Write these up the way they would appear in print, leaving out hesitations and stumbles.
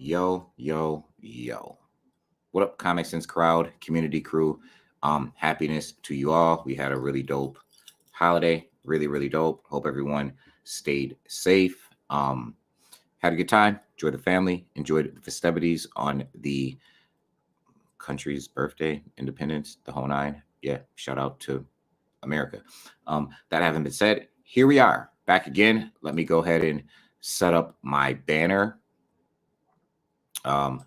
Yo, yo, yo. What up, Comic Sense crowd, community crew? Happiness to you all. We had a really dope holiday. Really dope. Hope everyone stayed safe. Had a good time. Enjoyed the family. Enjoyed the festivities on the country's birthday, independence, the whole nine. Yeah, shout out to America. That having been said, here we are back again. Let me go ahead and set up my banner. Um,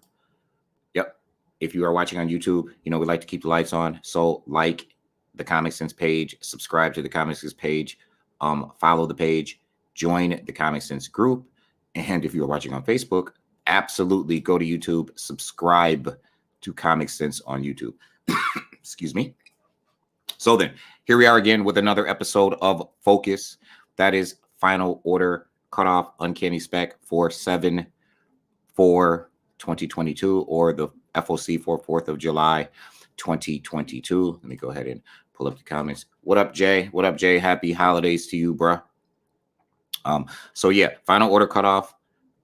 Yep. If you are watching on YouTube, we like to keep the lights on. So like the Comic Sense page, subscribe to the Comic Sense page, follow the page, join the Comic Sense group. And if you are watching on Facebook, absolutely go to YouTube, subscribe to Comic Sense on YouTube. Excuse me. So then, here we are again with another episode of Focus. That is Final Order Cutoff Uncanny Spec for 7/4/2022, or the FOC for 4th of July 2022. Let me go ahead and pull up the comments. What up, Jay? What up, Jay? Happy holidays to you, bruh. So yeah, Final Order Cutoff,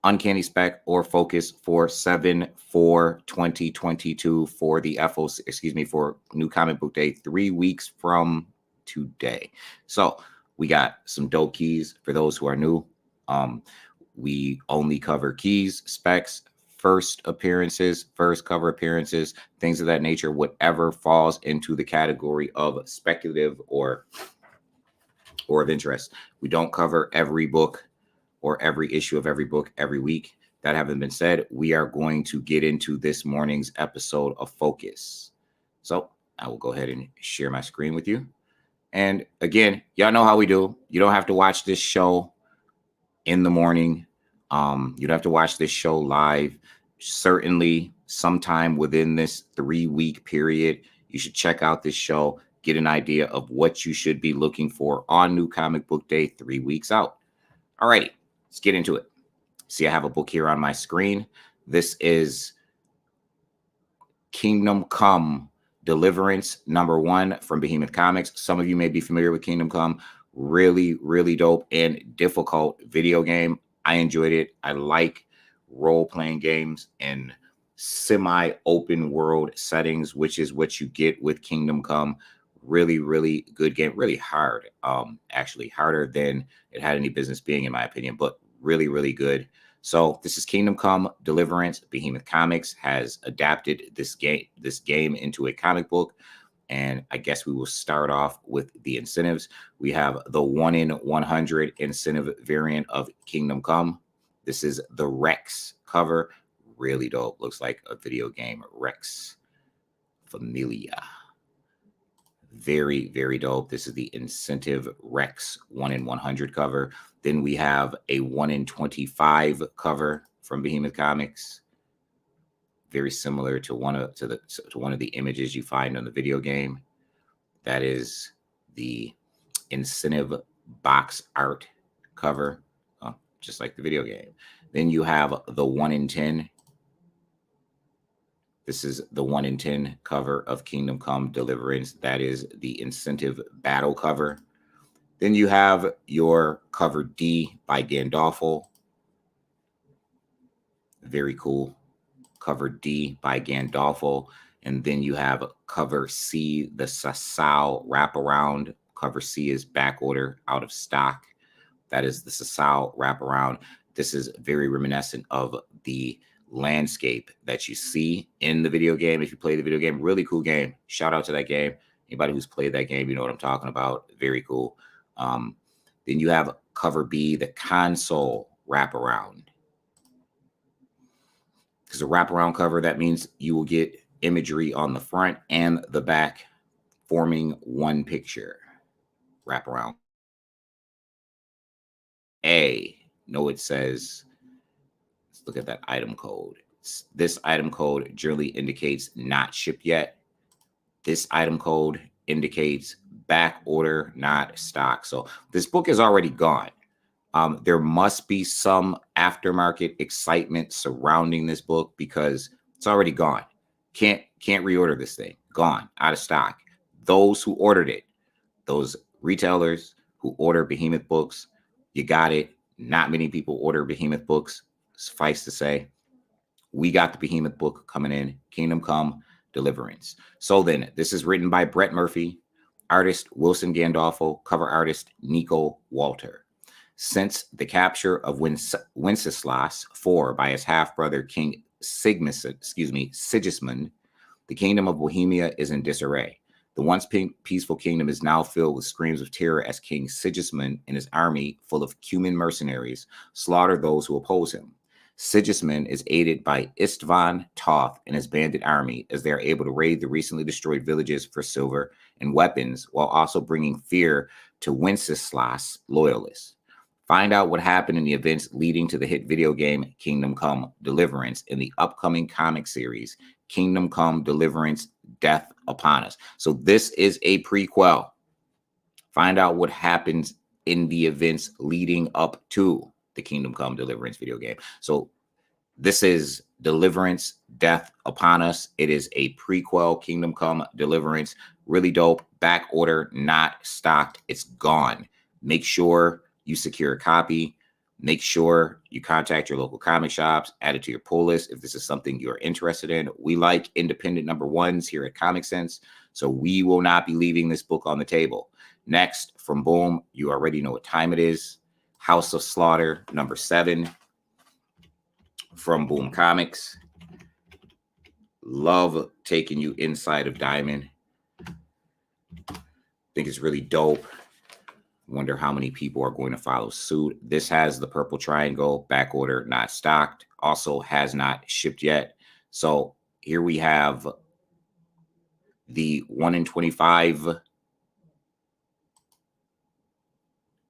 Uncanny Spec, or Focus for 7/4/2022 for the FOC, for New Comic Book Day, 3 weeks from today. So we got some dope keys for those who are new. We only cover keys, specs, first appearances, first cover appearances, things of that nature, whatever falls into the category of speculative or of interest. We don't cover every book or every issue of every book every week. That having been said, we are going to get into this morning's episode of Focus. So I will go ahead and share my screen with you. And again, y'all know how we do. You don't have to watch this show in the morning. You'd have to watch this show live. Certainly, sometime within this 3-week period, you should check out this show, get an idea of what you should be looking for on New Comic Book Day 3 weeks out. Alrighty, let's get into it. See, I have a book here on my screen. This is Kingdom Come Deliverance #1 from Behemoth Comics. Some of you may be familiar with Kingdom Come. Really dope and difficult video game. I enjoyed it. I like role-playing games in semi-open world settings, which is what you get with Kingdom Come. Really good game. Really hard. Actually harder than it had any business being, in my opinion, but really good. So this is Kingdom Come Deliverance. Behemoth Comics has adapted this game into a comic book. And I guess we will start off with the incentives. We have the 1/100 incentive variant of Kingdom Come. This is the Rex cover. Really dope. Looks like a video game. Rex Familia. Very dope. This is the incentive Rex 1/100 cover. Then we have a 1/25 cover from Behemoth Comics. Very similar to one of the images you find on the video game. That is the incentive box art cover, just like the video game. Then you have the 1/10. This is the 1/10 cover of Kingdom Come Deliverance. That is the incentive battle cover. Then you have your cover D by Gandolfo. Very cool. Cover D by Gandolfo. And then you have cover C, the Sasao wraparound. Cover C is back order, out of stock. That is the Sasao wraparound. This is very reminiscent of the landscape that you see in the video game. If you play the video game, really cool game. Shout out to that game. Anybody who's played that game, you know what I'm talking about. Very cool. Then you have cover B, the console wraparound. Because a wraparound cover, that means you will get imagery on the front and the back forming one picture. Wraparound. It says, let's look at that item code. This item code generally indicates not shipped yet. This item code indicates back order, not stock. So this book is already gone. There must be some aftermarket excitement surrounding this book because it's already gone. Can't reorder this thing. Gone, out of stock. Those who ordered it, those retailers who order Behemoth books, you got it. Not many people order Behemoth books, suffice to say. we got the Behemoth book coming in, Kingdom Come Deliverance. So then, this is written by Brett Murphy, artist Wilson Gandolfo, cover artist Nico Walter. Since the capture of Wenceslas IV by his half-brother King Sigismund, the kingdom of Bohemia is in disarray. The once peaceful kingdom is now filled with screams of terror as King Sigismund and his army, full of Cuman mercenaries, slaughter those who oppose him. Sigismund is aided by Istvan Toth and his bandit army as they are able to raid the recently destroyed villages for silver and weapons, while also bringing fear to Wenceslas loyalists. Find out what happened in the events leading to the hit video game Kingdom Come Deliverance in the upcoming comic series Kingdom Come Deliverance Death Upon Us. So this is a prequel. Find out what happens in the events leading up to the Kingdom Come Deliverance video game. So this is Deliverance Death Upon Us. It is a prequel, Kingdom Come Deliverance. Really dope. Back order, not stocked. It's gone. Make sure you secure a copy. Make sure you contact your local comic shops, add it to your pull list if this is something you're interested in. We like independent number ones here at Comic Sense, so we will not be leaving this book on the table. Next, from Boom, you already know what time it is. House of Slaughter, number 7 from Boom Comics. Love taking you inside of Diamond. Think it's really dope. Wonder how many people are going to follow suit. This has the purple triangle, back order, not stocked. Also has not shipped yet. So here we have the 1 in 25.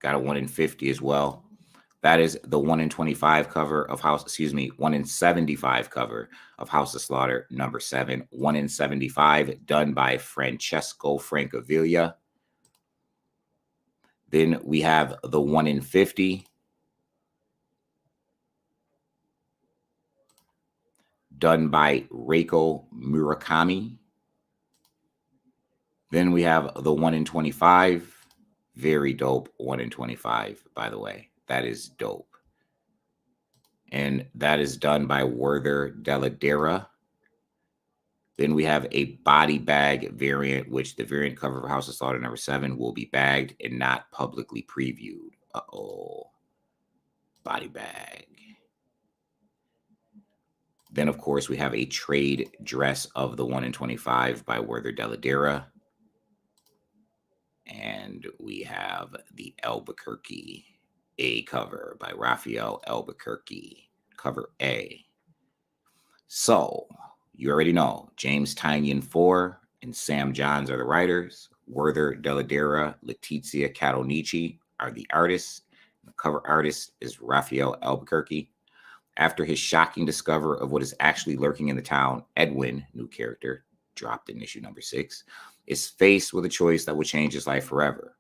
Got a 1 in 50 as well. That is the 1 in 25 cover of 1 in 75 cover of House of Slaughter, number 7. 1 in 75, done by Francesco Francavilla. Then we have the 1 in 50, done by Reiko Murakami. Then we have the 1 in 25, very dope 1 in 25, by the way. That is dope. And that is done by Werther Deladera. Then we have a body bag variant, which the variant cover for House of Slaughter number 7 will be bagged and not publicly previewed. Uh-oh. Body bag. Then, of course, we have a trade dress of the 1 in 25 by Werther Deladera. And we have the Albuquerque A cover by Raphael Albuquerque, cover A. So, you already know, James Tynion IV and Sam Johns are the writers. Werther Deladera, Letizia Catonici are the artists. The cover artist is Raphael Albuquerque. After his shocking discovery of what is actually lurking in the town, Edwin, new character, dropped in issue number 6, is faced with a choice that will change his life forever.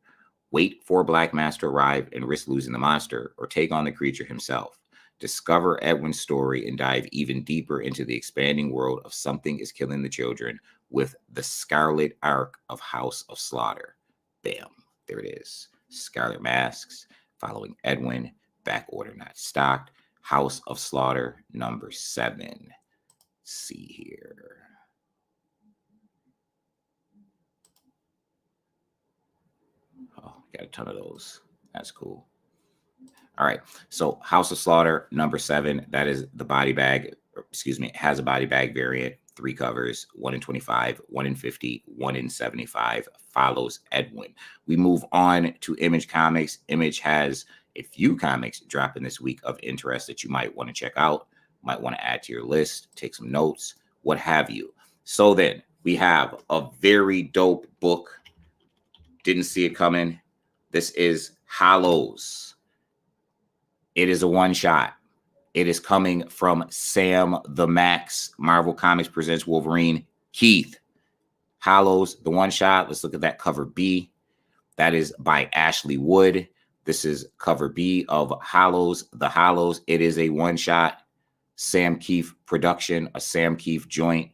Wait for a Black Mask to arrive and risk losing the monster, or take on the creature himself. Discover Edwin's story and dive even deeper into the expanding world of Something is Killing the Children with the Scarlet Arc of House of Slaughter. Bam. There it is. Scarlet Masks, following Edwin, back order not stocked. House of Slaughter, number 7. Let's see here. Oh, got a ton of those. That's cool. All right. So House of Slaughter, number 7. That is the body bag. It has a body bag variant. 3 covers, 1 in 25, 1 in 50, 1 in 75. Follows Edwin. We move on to Image Comics. Image has a few comics dropping this week of interest that you might want to check out, might want to add to your list, take some notes, what have you. So then we have a very dope book. Didn't see it coming. This is Hollows. It is a one-shot. It is coming from Sam the Max. Marvel Comics presents Wolverine. Keith. Hollows, the one-shot. Let's look at that cover B. That is by Ashley Wood. This is cover B of Hollows. The Hollows. It is a one-shot Sam Keith production, a Sam Keith joint.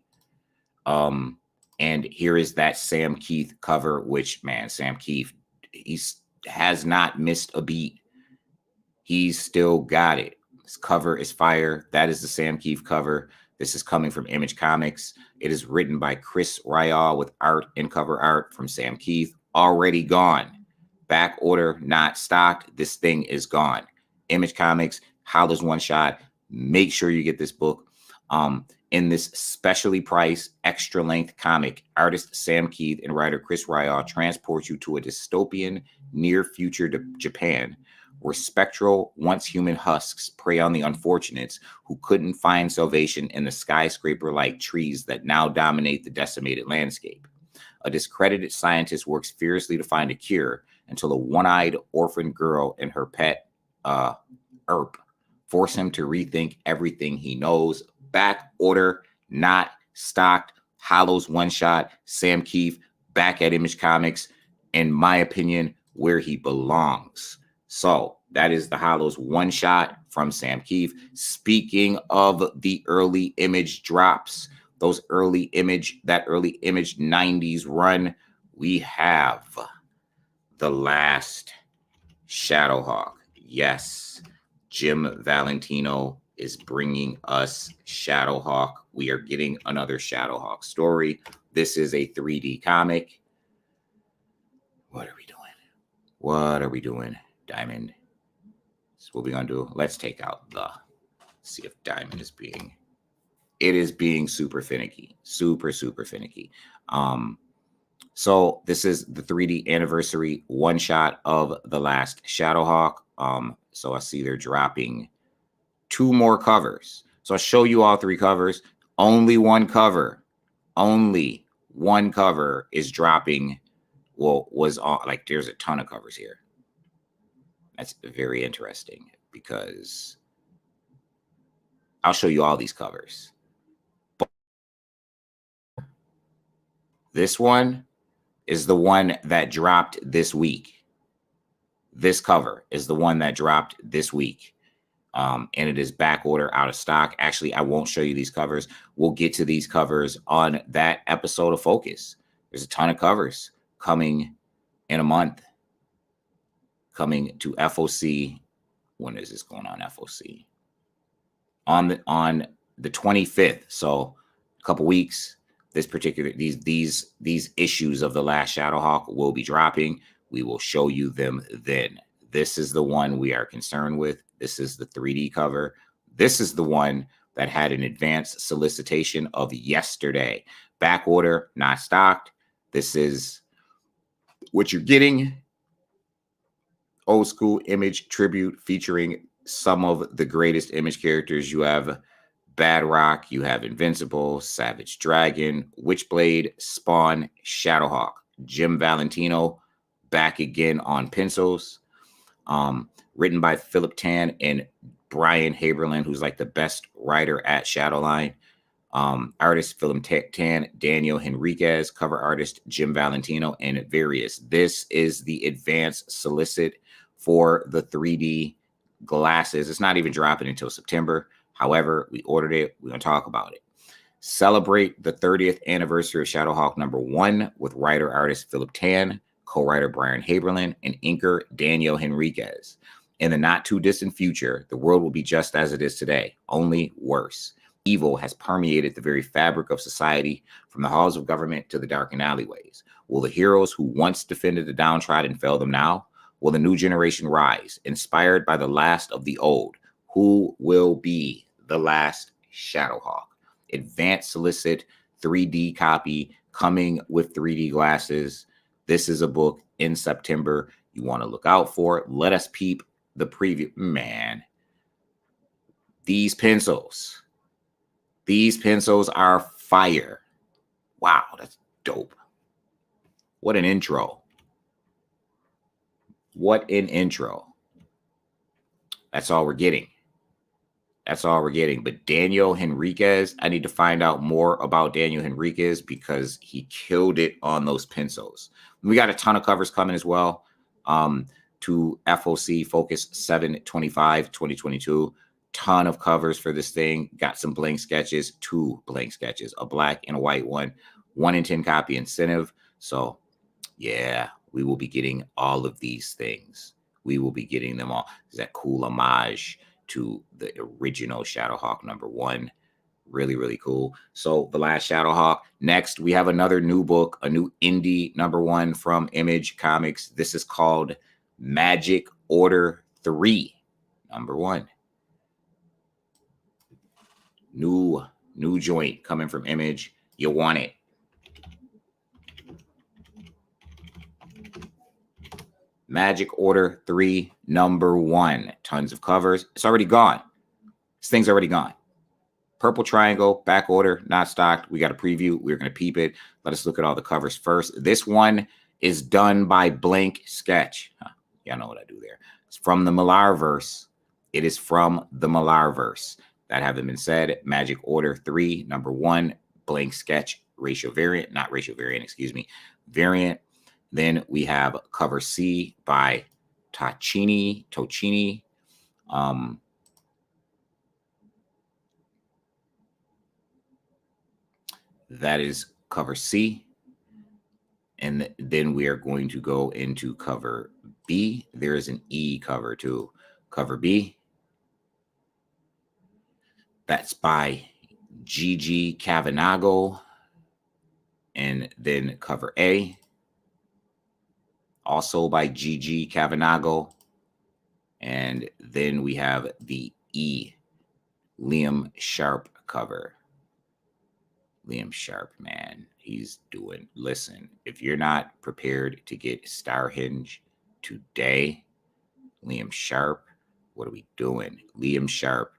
And here is that Sam Keith cover, which, man, Sam Keith, he has not missed a beat. He's still got it. This cover is fire. That is the Sam Keefe cover. This is coming from Image Comics. It is written by Chris Ryall with art and cover art from Sam Keefe. Already gone. Back order, not stocked. This thing is gone. Image Comics, Howler's One Shot. Make sure you get this book. In this specially priced extra length comic, artist Sam Keith and writer Chris Ryall transport you to a dystopian near future Japan where spectral, once human husks prey on the unfortunates who couldn't find salvation in the skyscraper-like trees that now dominate the decimated landscape. A discredited scientist works fiercely to find a cure until a one-eyed orphan girl and her pet, Erp, force him to rethink everything he knows. Back order, not stocked. Hollow's One Shot. Sam Keefe back at Image Comics, in my opinion, where he belongs. So that is the Hollow's One Shot from Sam Keefe. Speaking of the early Image drops, that early Image 90s run, we have The Last Shadowhawk. Yes, Jim Valentino is bringing us Shadowhawk. We are getting another Shadowhawk story. This is a 3D comic. What are we doing? What are we doing, Diamond? That's what we're going to do. Let's take out see if Diamond is being, it is being super finicky. Super finicky. So this is the 3D anniversary one shot of The Last Shadowhawk. So I see they're dropping 2 more covers. So I'll show you all 3 covers. Only one cover is dropping. Well, was on, like, there's a ton of covers here. That's very interesting because I'll show you all these covers. But this one is the one that dropped this week. This cover is the one that dropped this week. And it is back order, out of stock. Actually, I won't show you these covers. We'll get to these covers on that episode of Focus. There's a ton of covers coming in a month. Coming to FOC. When is this going on FOC? On the 25th. So a couple weeks. This particular these issues of The Last Shadowhawk will be dropping. We will show you them then. This is the one we are concerned with. This is the 3D cover. This is the one that had an advanced solicitation of yesterday. Back order, not stocked. This is what you're getting. Old school Image tribute featuring some of the greatest Image characters. You have Bad Rock, you have Invincible, Savage Dragon, Witchblade, Spawn, Shadowhawk. Jim Valentino back again on pencils. Written by Philip Tan and Brian Haberlin, who's like the best writer at Shadowline. Artist Philip Tan, Daniel Henriquez, cover artist Jim Valentino, and various. This is the advanced solicit for the 3D glasses. It's not even dropping until September. However, we ordered it. We're going to talk about it. Celebrate the 30th anniversary of Shadowhawk #1 with writer-artist Philip Tan, co-writer Brian Haberlin, and inker Daniel Henriquez. In the not-too-distant future, the world will be just as it is today, only worse. Evil has permeated the very fabric of society, from the halls of government to the darkened alleyways. Will the heroes who once defended the downtrodden fail them now? Will the new generation rise, inspired by the last of the old? Who will be the last Shadowhawk? Advanced solicit 3D copy coming with 3D glasses. This is a book in September you want to look out for. Let us peep the preview. Man, these pencils are fire. Wow, that's dope. What an intro. What an intro. That's all we're getting. That's all we're getting. But Daniel Henriquez, I need to find out more about Daniel Henriquez because he killed it on those pencils. We got a ton of covers coming as well to FOC Focus 7/25/2022. Ton of covers for this thing. Got some blank sketches, 2 blank sketches, a black and a white one, 1 in 10 copy incentive. So yeah, we will be getting all of these things. We will be getting them all. Is that cool homage? to the original Shadowhawk #1. Really, really cool. So The Last Shadowhawk. Next, we have another new book, a new indie #1 from Image Comics. This is called Magic Order 3, #1. New joint coming from Image. You want it. Magic Order 3, #1. Tons of covers. It's already gone. This thing's already gone. Purple triangle, back order, not stocked. We got a preview. We're going to peep it. Let us look at all the covers first. This one is done by Blank Sketch. Y'all know what I do there. It's from the Millarverse. It is from the Millarverse. That having been said, Magic Order 3, #1, Blank Sketch, ratio variant, not ratio variant, excuse me, variant. Then we have cover C by Tocchini. That is cover C. And then we are going to go into cover B. There is an E cover too. Cover B. That's by Gigi Cavanago. And then cover A. Also by Gigi Cavanago. And then we have the E. Liam Sharp cover. Liam Sharp, man, he's doing. Listen, if you're not prepared to get Starhinge today, Liam Sharp, what are we doing? Liam Sharp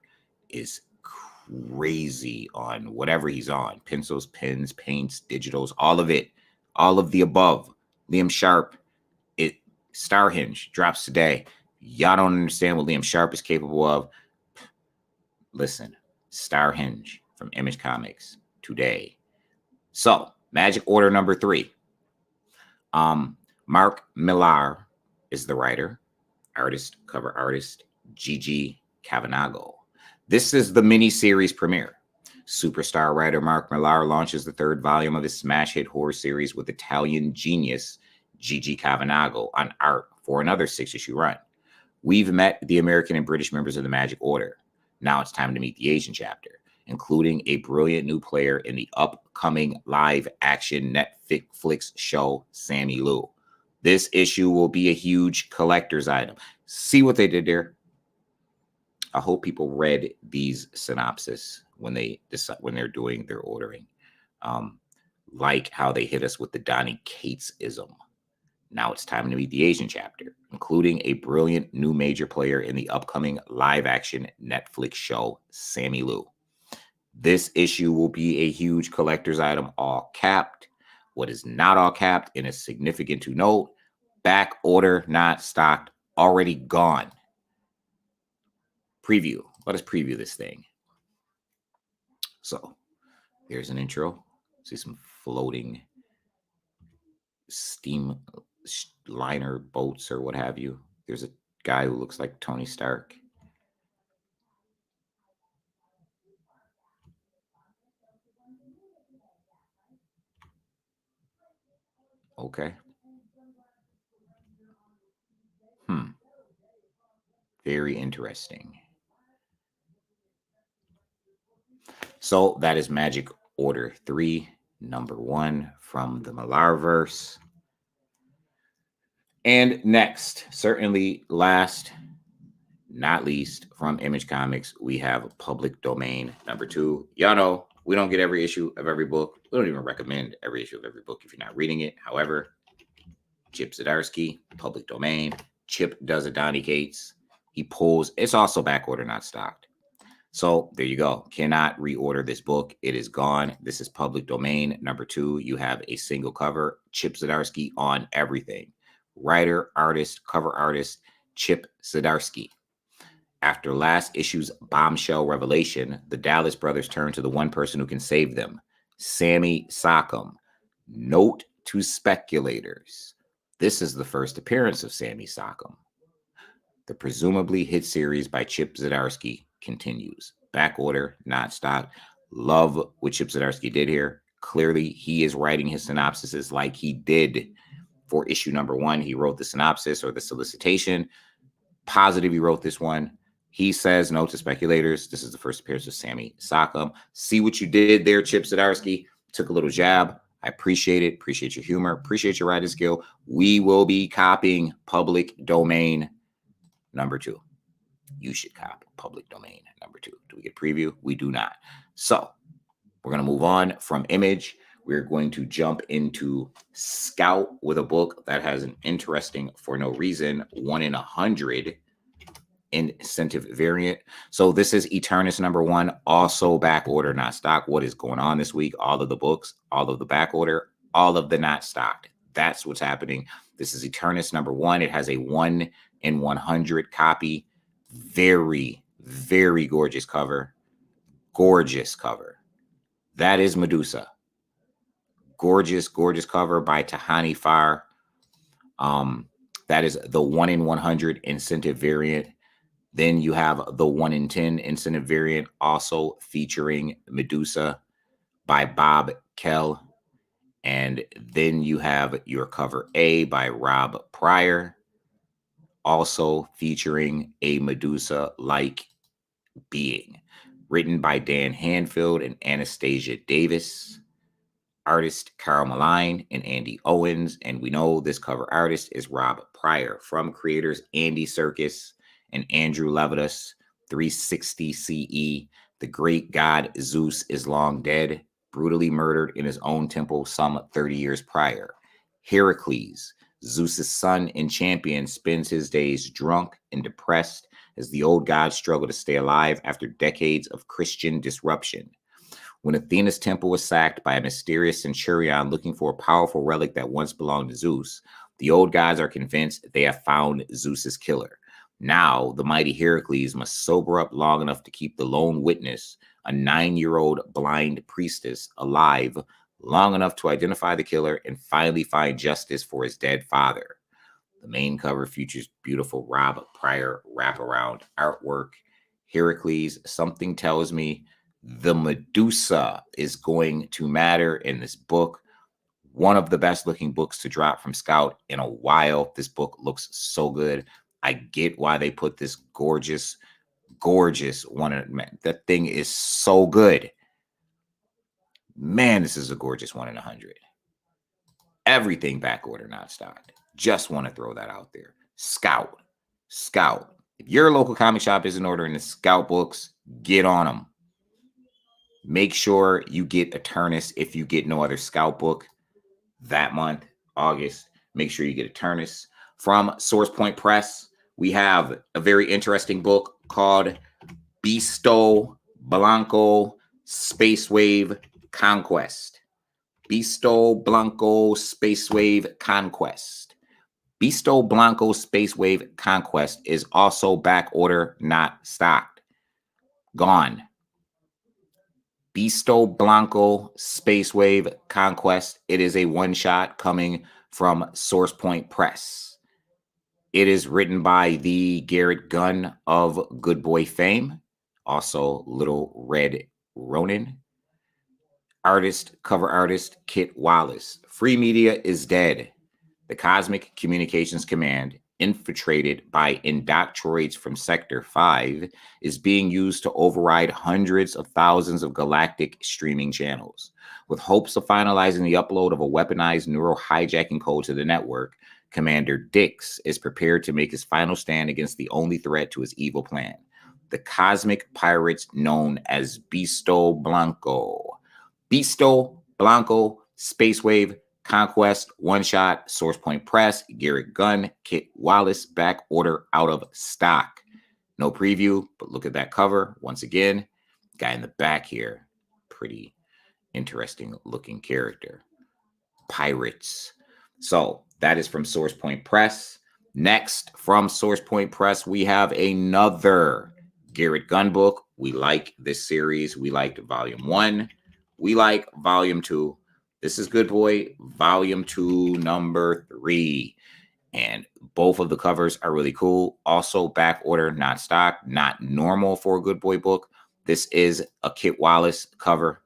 is crazy on whatever he's on. Pencils, pens, paints, digitals, all of it, all of the above. Liam Sharp, Starhinge drops today. Y'all don't understand what Liam Sharp is capable of. Listen, Starhinge from Image Comics today. So, Magic Order #3. Mark Millar is the writer, cover artist, Gigi Cavanago. This is the mini-series premiere. Superstar writer Mark Millar launches the 3rd volume of his smash hit horror series with Italian genius Gigi Cavanago on art for another 6-issue run. We've met the American and British members of the Magic Order. Now it's time to meet the Asian chapter, including a brilliant new player in the upcoming live-action Netflix show, Sammy Lou. This issue will be a huge collector's item. See what they did there? I hope people read these synopses when they're doing their ordering. Like how they hit us with the Donny Cates-ism. Now it's time to meet the Asian chapter, including a brilliant new major player in the upcoming live-action Netflix show, Sammy Lou. This issue will be a huge collector's item, all capped. What is not all capped and is significant to note, back order, not stocked, already gone. Preview. Let us preview this thing. So, here's an intro. See some floating steam liner boats or what have you. There's a guy who looks like Tony Stark. Okay. Very interesting. So that is Magic Order 3, #1 from the Millarverse. And next, certainly last, not least, from Image Comics, we have Public Domain #2. Y'all know we don't get every issue of every book. We don't even recommend every issue of every book if you're not reading it. However, Chip Zdarsky, Public Domain. Chip does a Donny Cates. He pulls. It's also back order, not stocked. So there you go. Cannot reorder this book. It is gone. This is Public Domain #2. You have a single cover. Chip Zdarsky on everything. Writer, artist, cover artist, Chip Zdarsky. After last issue's bombshell revelation, the Dallas brothers turn to the one person who can save them, Sammy Sockham. Note to speculators. This is the first appearance of Sammy Sockham. The presumably hit series by Chip Zdarsky continues. Back order, not stock. Love what Chip Zdarsky did here. Clearly, he is writing his synopsises like he did for issue #1. He wrote the synopsis or the solicitation. Positive he wrote this one. He says no to speculators. This is the first appearance of Sammy Sockham. See what you did there, Chip Zdarsky. Took a little jab. I appreciate it. Appreciate your humor. Appreciate your writing skill. We will be copying Public Domain number 2. You should copy Public Domain number 2. Do we get preview? We do not. So we're going to move on from Image. We're going to jump into Scout with a book that has an interesting, for no reason, 1 in 100 incentive variant. So this is Eternus number 1, also back order, not stock. What is going on this week? All of the books, all of the back order, all of the not stocked. That's what's happening. This is Eternus number 1. It has a 1 in 100 copy. Very, very gorgeous cover. Gorgeous cover. That is Medusa. Gorgeous, gorgeous cover by Tahani Farr. That is the 1 in 100 incentive variant. Then you have the 1 in 10 incentive variant, also featuring Medusa by Bob Kell. And then you have your cover A by Rob Pryor, also featuring a Medusa-like being. Written by Dan Hanfield and Anastasia Davis. Artist Carl Maline and Andy Owens. And we know this cover artist is Rob Pryor, from creators Andy Serkis and Andrew Levitas. 360 CE. The great god Zeus is long dead, brutally murdered in his own temple some 30 years prior. Heracles, Zeus's son and champion, spends his days drunk and depressed as the old gods struggle to stay alive after decades of Christian disruption. When Athena's temple was sacked by a mysterious centurion looking for a powerful relic that once belonged to Zeus, the old gods are convinced they have found Zeus's killer. Now, the mighty Heracles must sober up long enough to keep the lone witness, a 9-year-old blind priestess, alive long enough to identify the killer and finally find justice for his dead father. The main cover features beautiful Rob Pryor wraparound artwork. Heracles, something tells me the Medusa is going to matter in this book. One of the best looking books to drop from Scout in a while. This book looks so good. I get why they put this gorgeous, gorgeous one. That thing is so good. Man, this is a gorgeous 1 in 100. Everything back order, not stocked. Just want to throw that out there. Scout. If your local comic shop isn't ordering the Scout books, get on them. Make sure you get Eternus if you get no other Scout book that month, August. Make sure you get Eternus. From Source Point Press, we have a very interesting book called Bisto Blanco Space Wave Conquest. Bisto Blanco Space Wave Conquest. Bisto Blanco Space Wave Conquest is also back order, not stocked. Gone. Bisto Blanco Space Wave Conquest. It is a one-shot coming from Source Point Press. It is written by the Garrett Gunn of Good Boy fame, also Little Red Ronin. Cover artist, Kit Wallace. Free media is dead. The Cosmic Communications Command, infiltrated by indoctroids from Sector 5, is being used to override hundreds of thousands of galactic streaming channels. With hopes of finalizing the upload of a weaponized neural hijacking code to the network, Commander Dix is prepared to make his final stand against the only threat to his evil plan, the cosmic pirates known as Bisto Blanco. Bisto Blanco Space Wave Conquest, one-shot, Source Point Press, Garrett Gunn, Kit Wallace, back order out of stock. No preview, but look at that cover. Once again, guy in the back here, pretty interesting looking character. Pirates. So that is from Source Point Press. Next, from Source Point Press, we have another Garrett Gunn book. We like this series. We liked Volume 1. We like Volume 2. This is Good Boy, Volume 2, Number 3. And both of the covers are really cool. Also, back order, not stock, not normal for a Good Boy book. This is a Kit Wallace cover.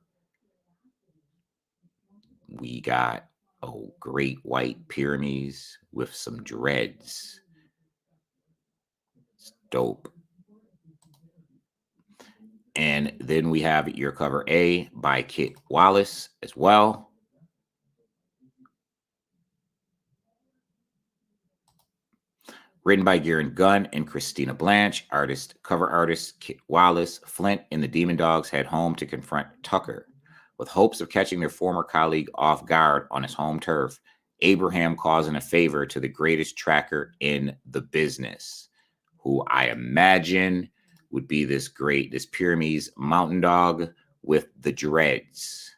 We got great white pyramids with some dreads. It's dope. And then we have your cover A by Kit Wallace as well. Written by Garen Gunn and Christina Blanche. Cover artist Kit Wallace. Flint and the Demon Dogs head home to confront Tucker. With hopes of catching their former colleague off guard on his home turf, Abraham calls in a favor to the greatest tracker in the business, who I imagine would be this Pyrenees mountain dog with the dreads.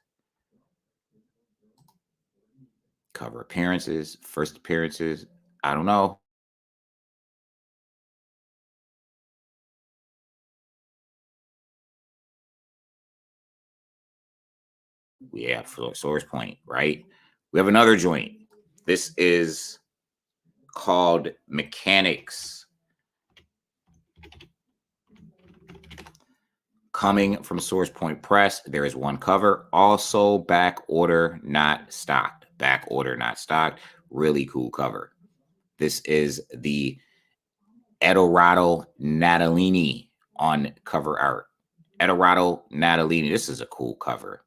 Cover appearances, first appearances, I don't know. We have Source Point, right? We have another joint. This is called Mechanics. Coming from Source Point Press, there is one cover. Also back order, not stocked. Back order, not stocked. Really cool cover. This is the Edoardo Natalini on cover art. Edoardo Natalini. This is a cool cover.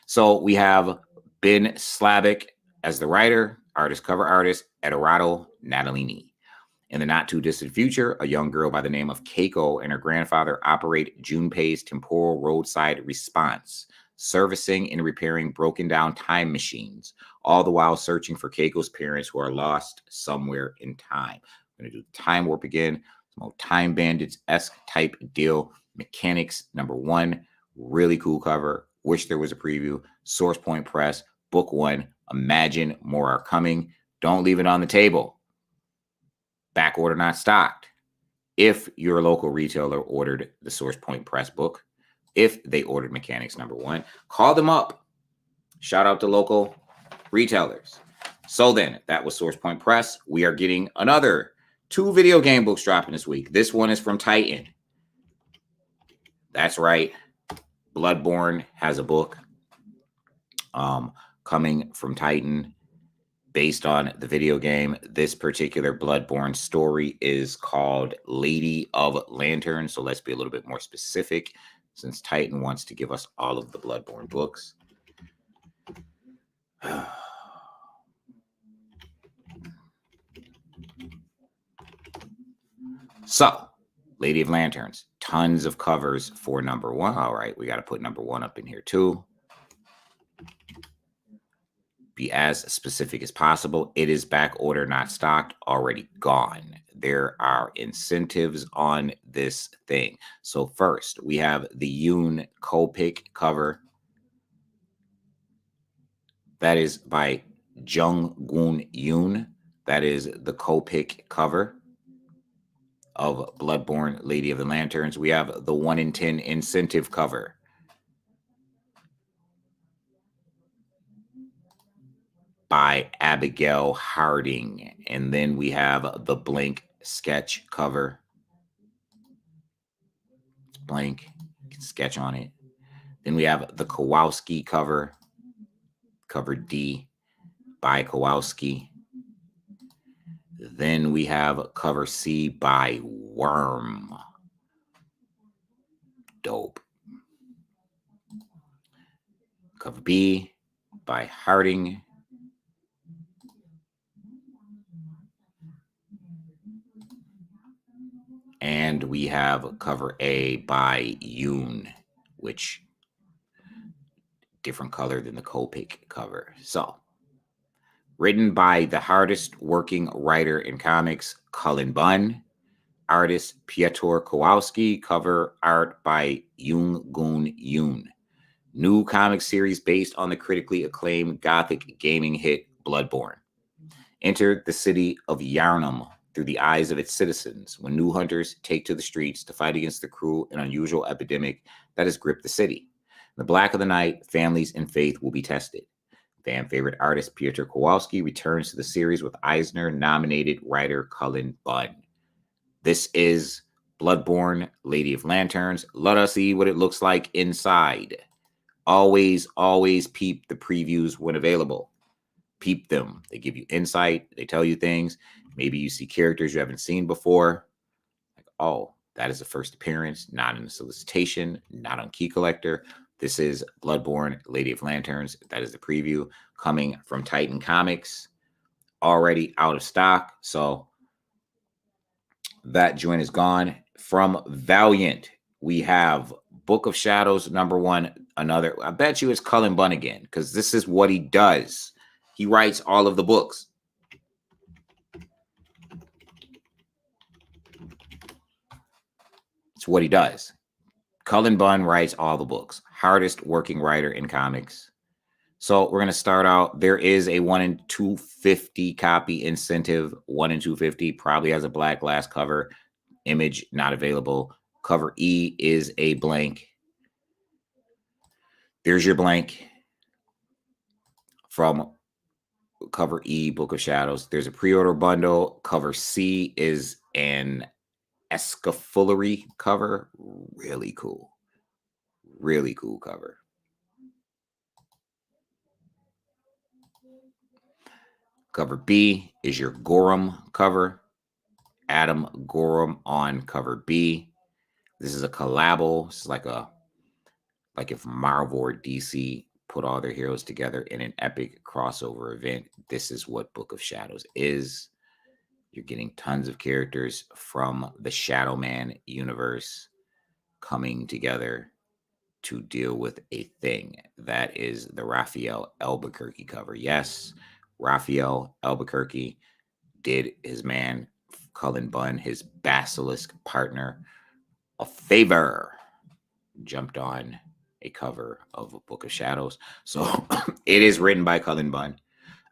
So we have Ben Slavic as the writer, cover artist, Edoardo Natalini. In the not too distant future, a young girl by the name of Keiko and her grandfather operate Junpei's temporal roadside response, servicing and repairing broken down time machines, all the while searching for Keiko's parents who are lost somewhere in time. I'm going to do Time Warp again, some old Time Bandits-esque type deal. Mechanics #1, really cool cover. Wish there was a preview. Source Point Press, book 1. Imagine more are coming. Don't leave it on the table. Back order not stocked. If your local retailer ordered the Source Point Press book, if they ordered Mechanics #1, call them up. Shout out to local retailers. So then, that was Source Point Press. We are getting another 2 video game books dropping this week. This one is from Titan. That's right. Bloodborne has a book coming from Titan. Based on the video game, this particular Bloodborne story is called Lady of Lanterns. So let's be a little bit more specific, since Titan wants to give us all of the Bloodborne books. So, Lady of Lanterns, tons of covers for #1. All right, we got to put #1 up in here too. Be as specific as possible. It is back order, not stocked, already gone. There are incentives on this thing. So first, we have the Yoon Copic cover. That is by Jung-Gun Yoon. That is the Copic cover of Bloodborne Lady of the Lanterns. We have the 1 in 10 incentive cover by Abigail Harding. And then we have the blank sketch cover. It's blank. You can sketch on it. Then we have the Kowalski cover, cover D by Kowalski. Then we have cover C by Worm. Dope. Cover B by Harding. And we have cover A by Yoon, which different color than the Copic cover. So, written by the hardest working writer in comics, Cullen Bunn. Artist Piotr Kowalski. Cover art by Jung-Gun Yoon. New comic series based on the critically acclaimed gothic gaming hit Bloodborne. Enter the city of Yharnam through the eyes of its citizens when new hunters take to the streets to fight against the cruel and unusual epidemic that has gripped the city. In the black of the night, families and faith will be tested. Fan favorite artist Piotr Kowalski returns to the series with Eisner-nominated writer Cullen Bunn. This is Bloodborne Lady of Lanterns. Let us see what it looks like inside. Always peep the previews when available. Peep them. They give you insight. They tell you things. Maybe you see characters you haven't seen before. Like, oh, That is the first appearance, not in the solicitation, not on Key Collector. This is Bloodborne, Lady of Lanterns. That is the preview coming from Titan Comics. Already out of stock. So that joint is gone. From Valiant, we have Book of Shadows #1. Another, I bet you it's Cullen Bunn again, because this is what he does. He writes all of the books. It's what he does. Cullen Bunn writes all the books. Hardest working writer in comics. So we're going to start out. There is a 1 in 250 copy incentive. 1 in 250 probably has a black glass cover. Image not available. Cover E is a blank. There's your blank from cover E, Book of Shadows. There's a pre-order bundle. Cover C is an escafulary cover. Really cool. Really cool cover. Cover B is your Gorham cover. Adam Gorham on cover B. This is a collabo. This is like if Marvel or DC put all their heroes together in an epic crossover event. This is what Book of Shadows is. You're getting tons of characters from the Shadow Man universe coming together to deal with a thing. That is the Raphael Albuquerque cover. Yes, Raphael Albuquerque did his man Cullen Bunn, his Basilisk partner, a favor. Jumped on a cover of a Book of Shadows. So it is written by Cullen Bunn.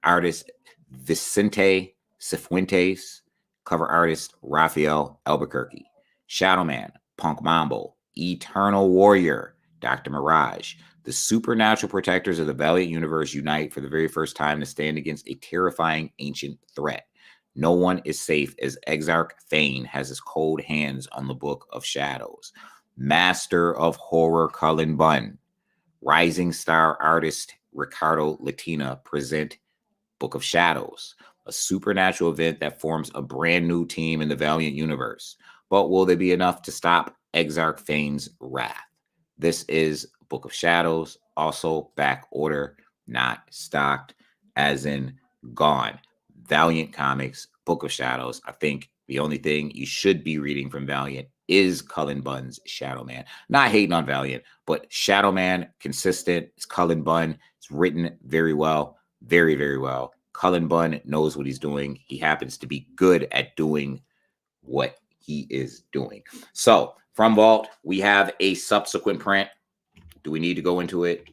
Artist Vicente Cifuentes. Cover artist Raphael Albuquerque. Shadow Man, Punk Mambo. Eternal Warrior, Dr. Mirage. The supernatural protectors of the Valiant universe unite for the very first time to stand against a terrifying ancient threat. No one is safe as Exarch Thane has his cold hands on the Book of Shadows. Master of Horror Cullen Bunn, rising star artist Ricardo Latina present Book of Shadows, a supernatural event that forms a brand new team in the Valiant universe. But will they be enough to stop Exarch Thane's wrath? This is Book of Shadows, also back order, not stocked, as in gone. Valiant Comics, Book of Shadows. I think the only thing you should be reading from Valiant is Cullen Bunn's Shadow Man. Not hating on Valiant, but Shadow Man, consistent. It's Cullen Bunn. It's written very well, very, very well. Cullen Bunn knows what he's doing. He happens to be good at doing what he is doing. So from Vault, we have a subsequent print. Do we need to go into it?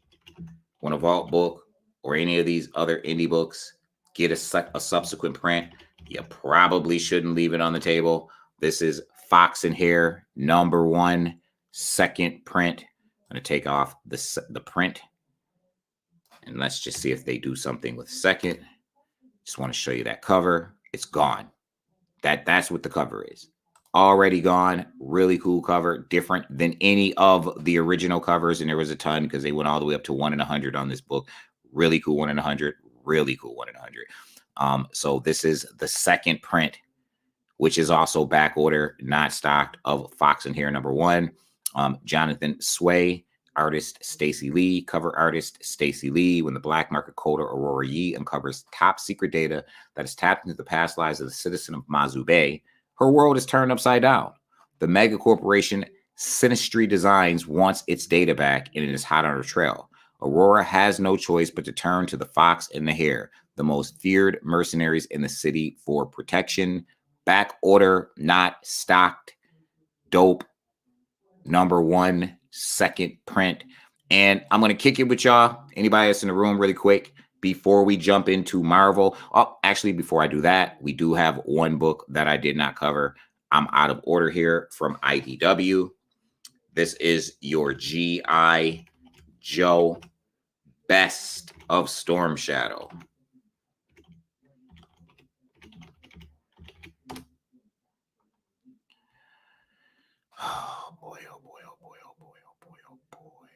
When a Vault book or any of these other indie books get a subsequent print, you probably shouldn't leave it on the table. This is Fox and Hare #1, second print. I'm going to take off the print. And let's just see if they do something with second. Just want to show you that cover. It's gone. That's what the cover is. Already gone. Really cool cover. Different than any of the original covers. And there was a ton because they went all the way up to 1 in 100 on this book. Really cool 1 in 100. Really cool 1 in 100. So this is the second print, which is also back order, not stocked, of Fox and Hare #1. Jonathan Sway, artist Stacey Lee, cover artist Stacey Lee. When the black market coder Aurora Yee uncovers top secret data that is tapped into the past lives of the citizen of Mazu Bay, her world is turned upside down. The mega corporation Sinistry Designs wants its data back, and it is hot on her trail. Aurora has no choice but to turn to the Fox and the Hare, the most feared mercenaries in the city, for protection. Back order, not stocked. Dope. #1, second print. And I'm going to kick it with y'all. Anybody else in the room really quick before we jump into Marvel? Oh, actually, before I do that, we do have one book that I did not cover. I'm out of order here from IDW. This is your G.I. Joe Best of Storm Shadow. Oh boy, oh boy, oh boy, oh boy, oh boy, oh boy.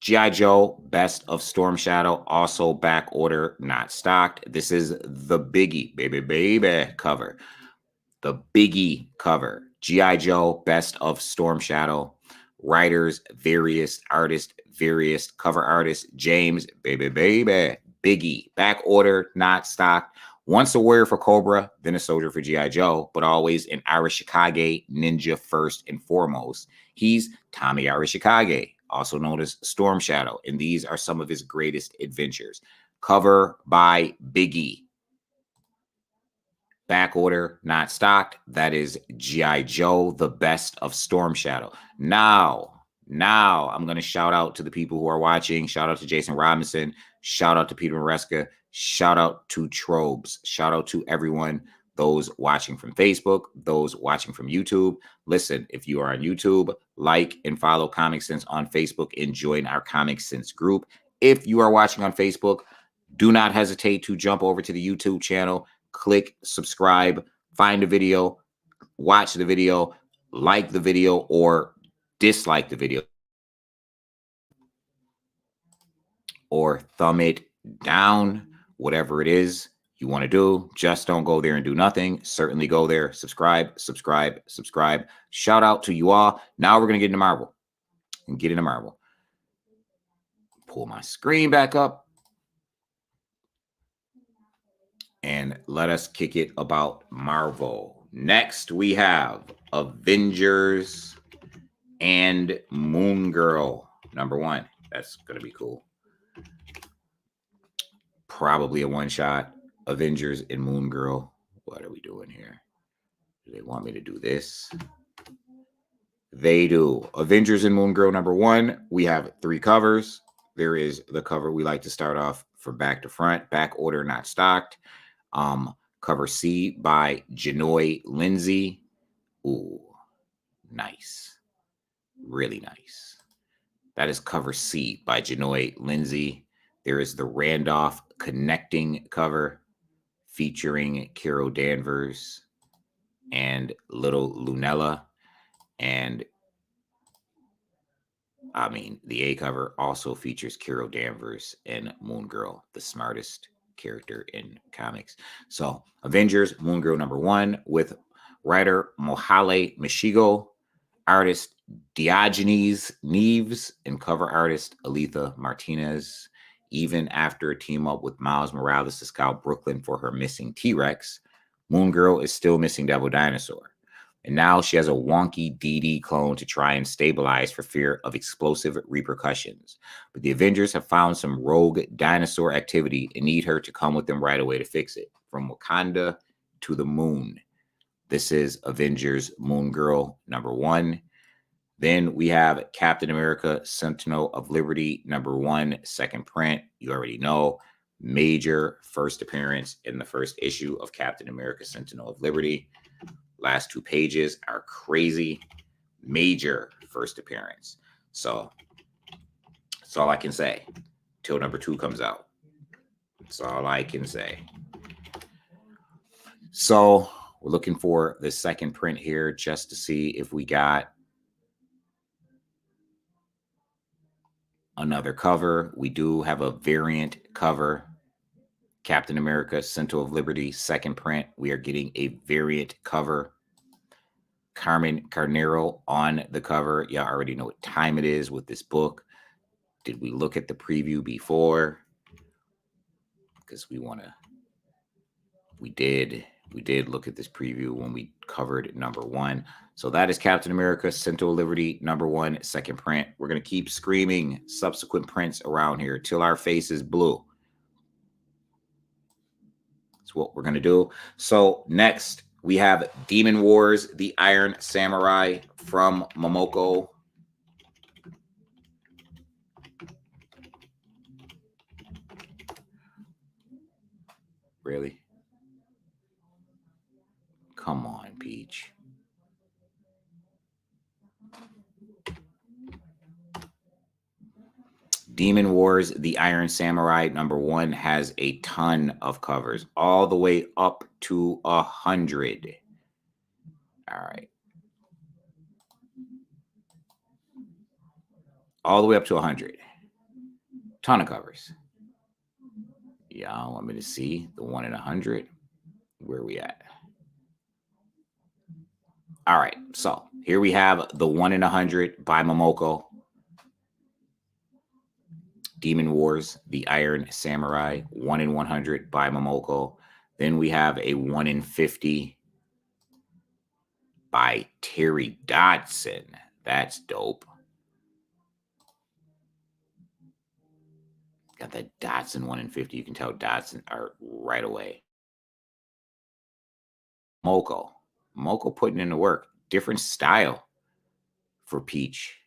G.I. Joe Best of Storm Shadow, also back order, not stocked. This is the Biggie, baby, baby cover. the Biggie cover. G.I. Joe, Best of Storm Shadow. Writers, various artists, various cover artists. James, baby. Biggie, back order, not stock. Once a warrior for Cobra, then a soldier for G.I. Joe, but always an Arashikage ninja first and foremost. He's Tommy Arashikage, also known as Storm Shadow, and these are some of his greatest adventures. Cover by Biggie. Back order, not stocked. That is G.I. Joe, the Best of Storm Shadow. Now, I'm going to shout out to the people who are watching. Shout out to Jason Robinson. Shout out to Peter Maresca. Shout out to Trobes. Shout out to everyone, those watching from Facebook, those watching from YouTube. Listen, if you are on YouTube, like and follow Comic Sense on Facebook and join our Comic Sense group. If you are watching on Facebook, do not hesitate to jump over to the YouTube channel. Click subscribe, find a video, watch the video, like the video, or dislike the video, or thumb it down, whatever it is you want to do. Just don't go there and do nothing. Certainly go there, subscribe. Shout out to you all. Now we're going to get into Marvel. Pull my screen back up. And let us kick it about Marvel. Next, we have Avengers and Moon Girl #1. That's going to be cool. Probably a one-shot. Avengers and Moon Girl. What are we doing here? Do they want me to do this? They do. Avengers and Moon Girl #1. We have 3 covers. There is the cover we like to start off from back to front. Back order, not stocked. Cover C by Janoy Lindsay. Ooh, nice. Really nice. That is cover C by Janoy Lindsay. There is the Randolph connecting cover featuring Carol Danvers and Little Lunella. And I mean, the A cover also features Carol Danvers and Moon Girl, the smartest character in comics. So Avengers, Moon Girl #1 with writer Mohale Mishigo, artist Diogenes Neves, and cover artist Aletha Martinez. Even after a team up with Miles Morales to scout Brooklyn for her missing T-Rex, Moon Girl is still missing Devil Dinosaur. And now she has a wonky DD clone to try and stabilize for fear of explosive repercussions. But the Avengers have found some rogue dinosaur activity and need her to come with them right away to fix it. From Wakanda to the moon. This is Avengers Moon Girl #1. Then we have Captain America Sentinel of Liberty #1, second print. You already know. Major first appearance in the first issue of Captain America Sentinel of Liberty. Last 2 pages are crazy. Major first appearance. So that's all I can say till #2 comes out. That's all I can say. So we're looking for the second print here just to see if we got another cover. We do have a variant cover. Captain America Sentinel of Liberty, second print. We are getting a variant cover. Carmen Carnero on the cover. Y'all already know what time it is with this book. Did we look at the preview before? Because we did look at this preview when we covered #1. So that is Captain America Sentinel of Liberty #1, second print. We're going to keep screaming subsequent prints around here till our face is blue. That's what we're going to do. So next we have Demon Wars, the Iron Samurai from Momoko. Really? Come on, Peach. Demon Wars, the Iron Samurai #1 has a ton of covers, all the way up to 100. All right. All the way up to 100. Ton of covers. Y'all want me to see the one in 100? Where are we at? All right, so here we have the 1 in 100 by Momoko, Demon Wars, the Iron Samurai, 1 in 100 by Momoko. Then we have a 1 in 50 by Terry Dodson. That's dope. Got that Dodson 1 in 50. You can tell Dodson art right away. Moko putting in the work. Different style for Peach.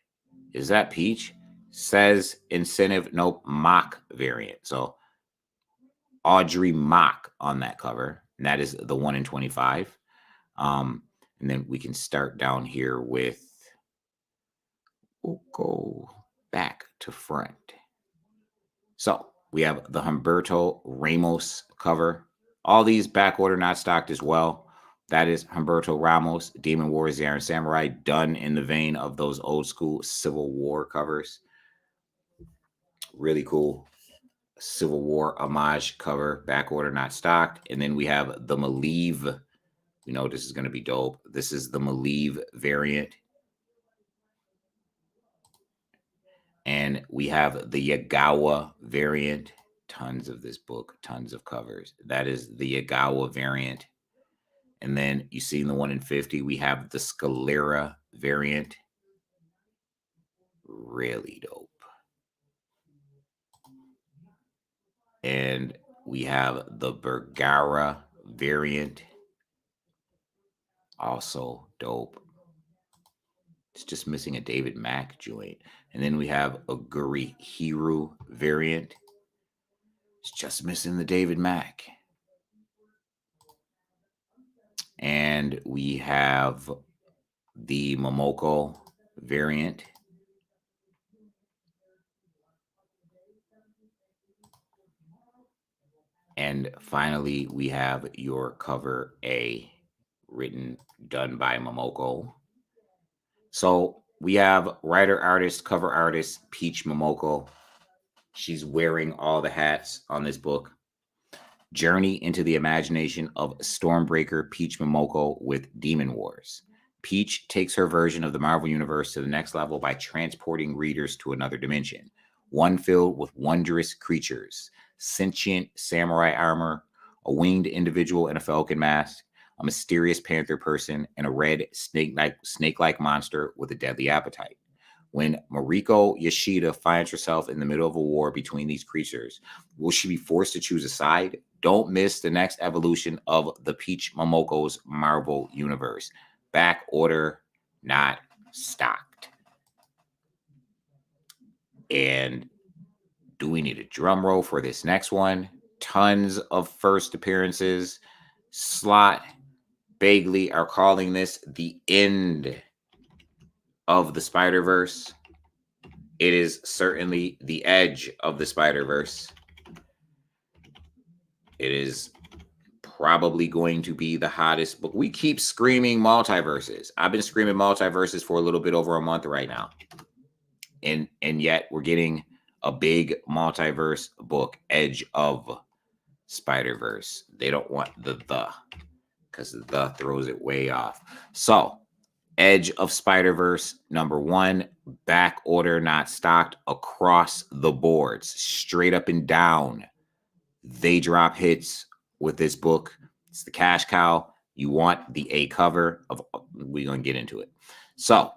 Is that Peach? Says incentive, nope, mock variant. So Audrey Mock on that cover. And that is the 1 in 25. And then we can start down here with, we'll go back to front. So we have the Humberto Ramos cover. All these back order not stocked as well. That is Humberto Ramos, Demon Wars, the Iron Samurai, done in the vein of those old school Civil War covers. Really cool Civil War homage cover, back order not stocked. And then we have the Malieve. We know this is going to be dope. This is the Malieve variant. And we have the Yagawa variant. Tons of this book, tons of covers. That is the Yagawa variant. And then you see in the 1 in 50, we have the Scalera variant. Really dope. And we have the Bergara variant. Also dope. It's just missing a David Mack joint. And then we have a Guri Hiru variant. It's just missing the David Mack. And we have the Momoko variant. And finally, we have your cover A, done by Momoko. So we have writer, artist, cover artist, Peach Momoko. She's wearing all the hats on this book. Journey into the imagination of Stormbreaker Peach Momoko with Demon Wars. Peach takes her version of the Marvel Universe to the next level by transporting readers to another dimension, one filled with wondrous creatures, sentient samurai armor, a winged individual in a falcon mask, a mysterious panther person, and a red snake-like monster with a deadly appetite. When Mariko Yoshida finds herself in the middle of a war between these creatures, will she be forced to choose a side? Don't miss the next evolution of the Peach Momoko's Marvel Universe. Back order, not stocked. And do we need a drum roll for this next one? Tons of first appearances. Slot, Bagley are calling this the end of the Spider-Verse. It is certainly the edge of the Spider-Verse. It is probably going to be the hottest book. We keep screaming multiverses. I've been screaming multiverses for a little bit over a month right now. And yet we're getting a big multiverse book, Edge of Spider-Verse. They don't want the because the throws it way off. So Edge of Spider-Verse, #1, back order not stocked across the boards, straight up and down. They drop hits with this book. It's the cash cow. You want the A cover of, we're going to get into it. So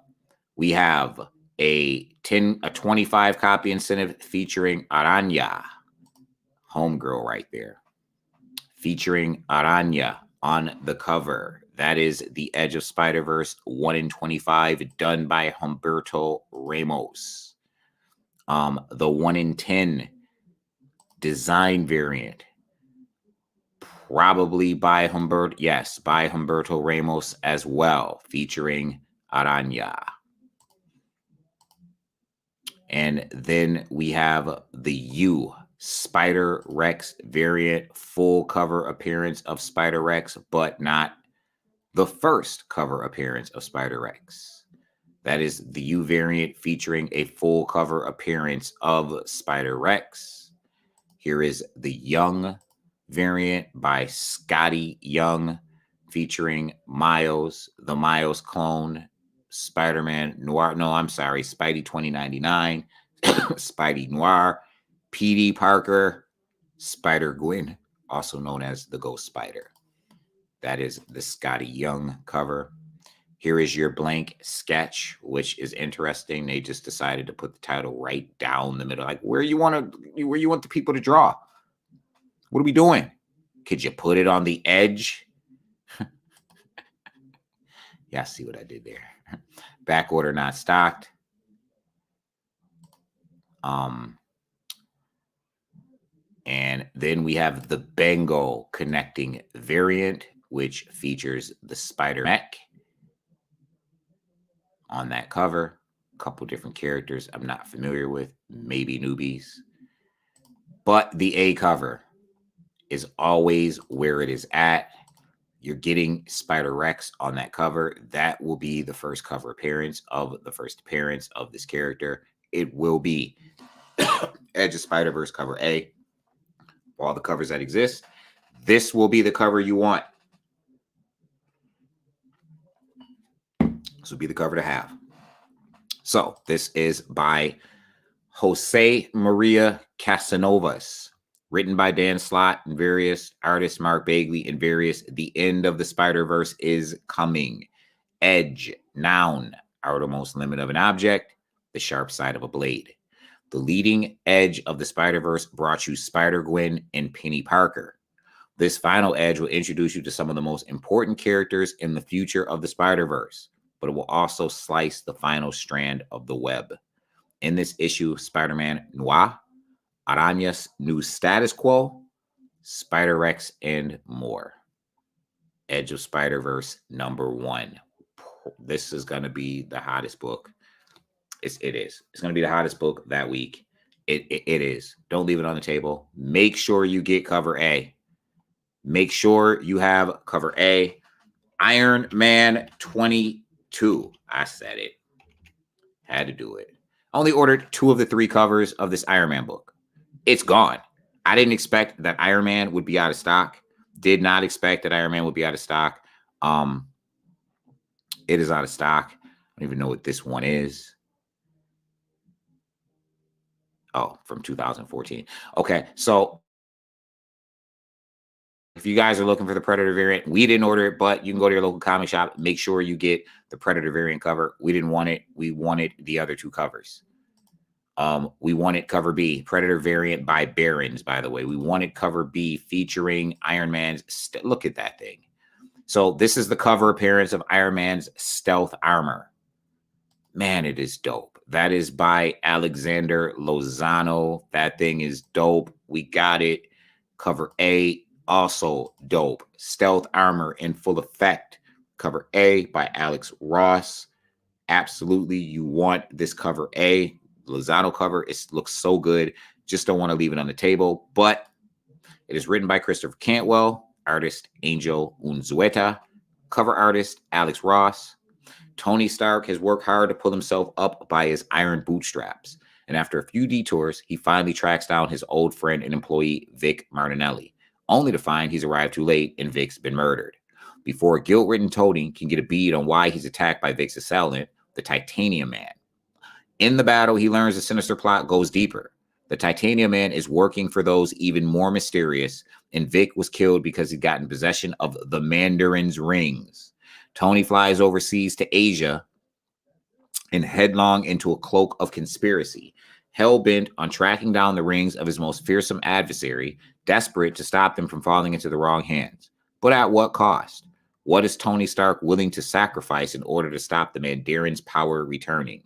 we have a 25 copy incentive featuring Aranya, homegirl right there, featuring Aranya on the cover. That is the Edge of Spider-Verse 1 in 25, done by Humberto Ramos. The 1 in 10 design variant, probably by Humberto Ramos as well, featuring Aranya. And then we have the U Spider-Rex variant, full cover appearance of Spider-Rex, but not the first cover appearance of Spider-Rex. That is the U variant featuring a full cover appearance of Spider-Rex. Here is the Young variant by Scotty Young, featuring Miles, the Miles clone, Spider-Man Noir. No, I'm sorry, Spidey 2099, Spidey Noir, PD Parker, Spider-Gwen, also known as the Ghost Spider. That is the Scotty Young cover. Here is your blank sketch, which is interesting. They just decided to put the title right down the middle, like where you want the people to draw. What are we doing? Could you put it on the edge? Yeah, see what I did there. Back order not stocked. And then we have the Bengal connecting variant, which features the Spider Mech on that cover. A couple different characters I'm not familiar with, maybe newbies. But the A cover is always where it is at. You're getting Spider-Rex on that cover. That will be the first cover appearance of this character. It will be Edge of Spider-Verse cover A. All the covers that exist. This will be the cover you want. This will be the cover to have. So this is by Jose Maria Casanovas, written by Dan Slott and various artists, Mark Bagley and various. The end of the Spider-Verse is coming. Edge, noun, outermost limit of an object, the sharp side of a blade. The leading edge of the Spider-Verse brought you Spider-Gwen and Penny Parker. This final edge will introduce you to some of the most important characters in the future of the Spider-Verse, but it will also slice the final strand of the web. In this issue, Spider-Man Noir, Araña's new status quo, Spider-Rex, and more. Edge of Spider-Verse #1. This is going to be the hottest book. It is. It's going to be the hottest book that week. It is. Don't leave it on the table. Make sure you get cover A. Make sure you have cover A. Iron Man 22. I said it. Had to do it. Only ordered 2 of the 3 covers of this Iron Man book. It's gone. I didn't expect that Iron Man would be out of stock. Did not expect that Iron Man would be out of stock. It is out of stock. I don't even know what this one is. Oh, from 2014. Okay, so if you guys are looking for the Predator variant, we didn't order it, but you can go to your local comic shop. Make sure you get the Predator variant cover. We didn't want it. We wanted the other 2 covers. We wanted cover B, Predator variant by Barons, by the way. We wanted cover B featuring Iron Man's. Look at that thing. So this is the cover appearance of Iron Man's stealth armor. Man, it is dope. That is by Alexander Lozano. That thing is dope. We got it. Cover A, also dope. Stealth armor in full effect. Cover A by Alex Ross. Absolutely, you want this cover A. Lozano cover. It looks so good. Just don't want to leave it on the table. But it is written by Christopher Cantwell, artist Angel Unzueta, cover artist Alex Ross. Tony Stark has worked hard to pull himself up by his iron bootstraps. And after a few detours, he finally tracks down his old friend and employee, Vic Martinelli, only to find he's arrived too late and Vic's been murdered. Before guilt-ridden Tony can get a bead on why he's attacked by Vic's assailant, the Titanium Man. In the battle, he learns the sinister plot goes deeper. The Titanium Man is working for those even more mysterious, and Vic was killed because he'd gotten possession of the Mandarin's rings. Tony flies overseas to Asia and headlong into a cloak of conspiracy, hell-bent on tracking down the rings of his most fearsome adversary, desperate to stop them from falling into the wrong hands. But at what cost? What is Tony Stark willing to sacrifice in order to stop the Mandarin's power returning?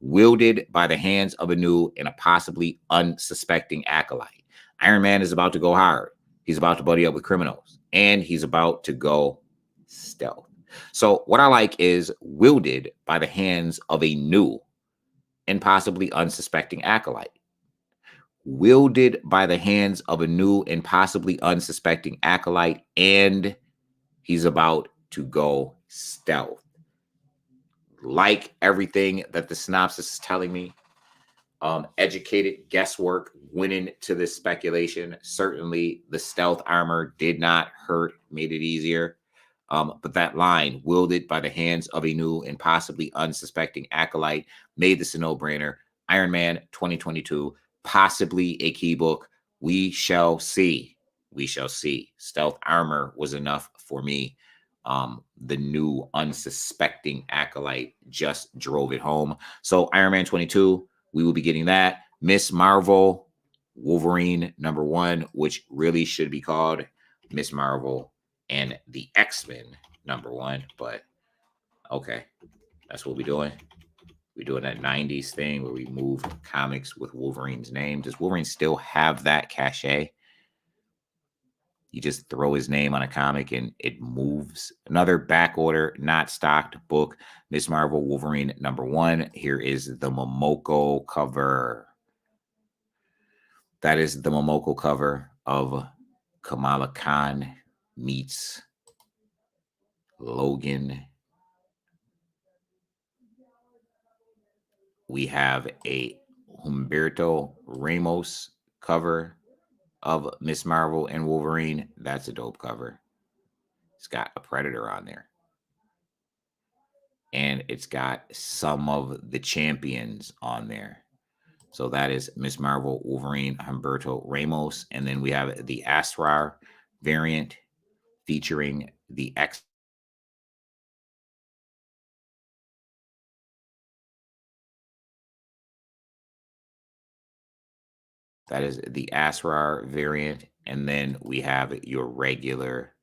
Wielded by the hands of a new and a possibly unsuspecting acolyte, Iron Man is about to go hard. He's about to buddy up with criminals, and he's about to go stealth. So what I like is wielded by the hands of a new and possibly unsuspecting acolyte. Wielded by the hands of a new and possibly unsuspecting acolyte, and he's about to go stealth. Like everything that the synopsis is telling me, educated guesswork went into this speculation. Certainly, the stealth armor did not hurt, made it easier. But that line, wielded by the hands of a new and possibly unsuspecting acolyte, made this a no-brainer. Iron Man 2022, possibly a key book. We shall see. We shall see. Stealth armor was enough for me. The new unsuspecting acolyte just drove it home. So Iron Man 22, we will be getting that. Miss Marvel, Wolverine #1, which really should be called Miss Marvel and the X-Men #1. But okay, that's what we're doing. We're doing that 90s thing where we move comics with Wolverine's name. Does Wolverine still have that cachet? You just throw his name on a comic and it moves. Another back order, not stocked book, Miss Marvel Wolverine #1. Here is the Momoko cover. That is the Momoko cover of Kamala Khan meets Logan. We have a Humberto Ramos cover of Miss Marvel and Wolverine. That's a dope cover. It's got a Predator on there. And it's got some of the champions on there. So that is Miss Marvel, Wolverine, Humberto Ramos. And then we have the Asrar variant featuring the X. That is the Asrar variant. And then we have your regular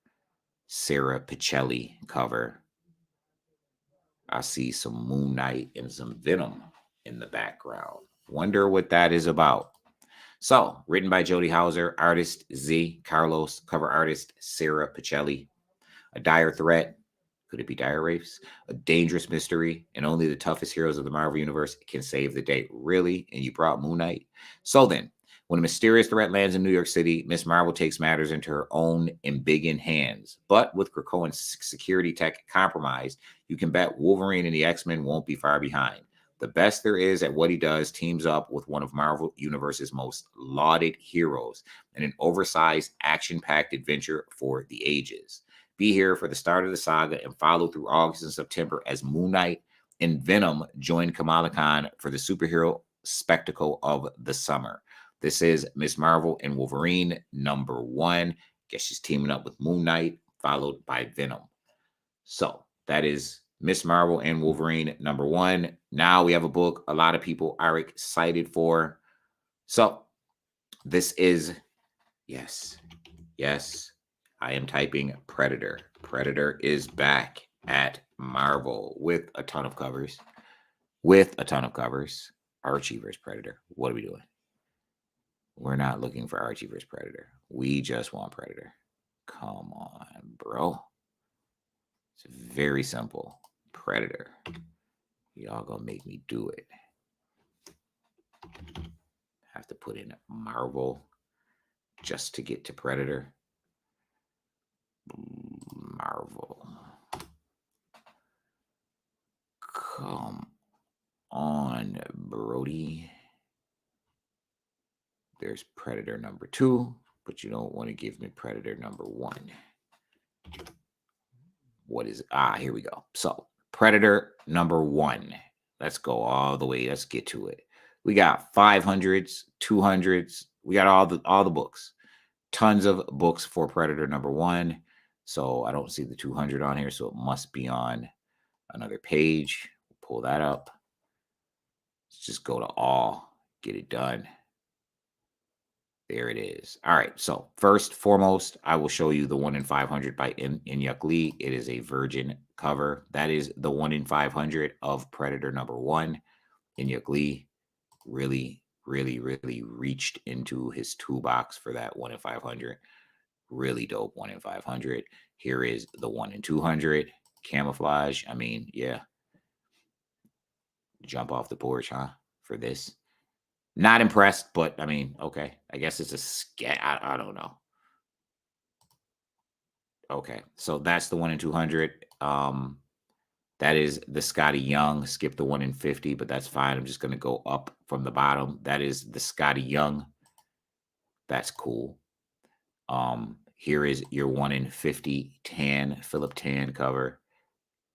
Sarah Pichelli cover. I see some Moon Knight and some Venom in the background. Wonder what that is about. So, written by Jody Hauser, artist Z Carlos, cover artist Sarah Pichelli. A dire threat. Could it be dire wraiths? A dangerous mystery, and only the toughest heroes of the Marvel Universe can save the day. Really? And you brought Moon Knight? So then, when a mysterious threat lands in New York City, Miss Marvel takes matters into her own embiggened hands. But with Krakoan's security tech compromised, you can bet Wolverine and the X-Men won't be far behind. The best there is at what he does teams up with one of Marvel Universe's most lauded heroes in an oversized, action-packed adventure for the ages. Be here for the start of the saga and follow through August and September as Moon Knight and Venom join Kamala Khan for the superhero spectacle of the summer. This is Miss Marvel and Wolverine #1. Guess she's teaming up with Moon Knight, followed by Venom. So that is Miss Marvel and Wolverine #1. Now we have a book a lot of people are excited for. So this is, yes, I am typing Predator. Predator is back at Marvel with a ton of covers. Archie vs. Predator. What are we doing? We're not looking for Archie vs. Predator. We just want Predator. Come on, bro. It's very simple. Predator. Y'all gonna make me do it. Have to put in Marvel just to get to Predator. Marvel. Come on, Brody. There's Predator #2, but you don't want to give me Predator #1. What is it? Here we go. So Predator #1. Let's go all the way. Let's get to it. We got 500s, 200s. We got all the books. Tons of books for Predator #1. So I don't see the 200 on here, so it must be on another page. Pull that up. Let's just go to all. Get it done. There it is. All right. So first, foremost, I will show you the 1 in 500 by Inyuk Lee. It is a virgin cover. That is the 1 in 500 of Predator #1. Inyuk Lee really reached into his toolbox for that 1 in 500. Really dope 1 in 500. Here is the 1 in 200. Camouflage. I mean, yeah. Jump off the porch, huh? For this. Not impressed, but I mean, okay. I guess it's a scat. I don't know. Okay, so that's the 1 in 200. That is the Scotty Young. Skip the 1 in 50, but that's fine. I'm just gonna go up from the bottom. That is the Scotty Young. That's cool. Here is your 1 in 50 tan, Philip Tan cover.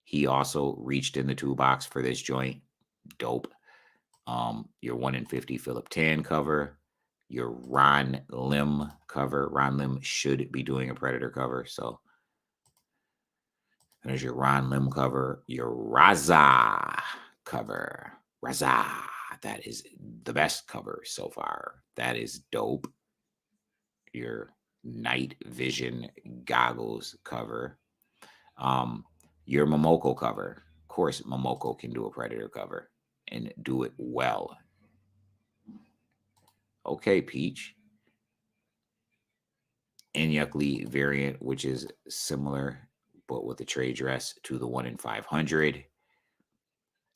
He also reached in the toolbox for this joint. Dope. Your 1 in 50 Philip Tan cover. Your Ron Lim cover. Ron Lim should be doing a Predator cover. So there's your Ron Lim cover. Your Raza cover. Raza. That is the best cover so far. That is dope. Your night vision goggles cover. Your Momoko cover. Of course, Momoko can do a Predator cover and do it well. Okay, Peach. Inyuk Lee variant, which is similar, but with a trade dress to the 1 in 500.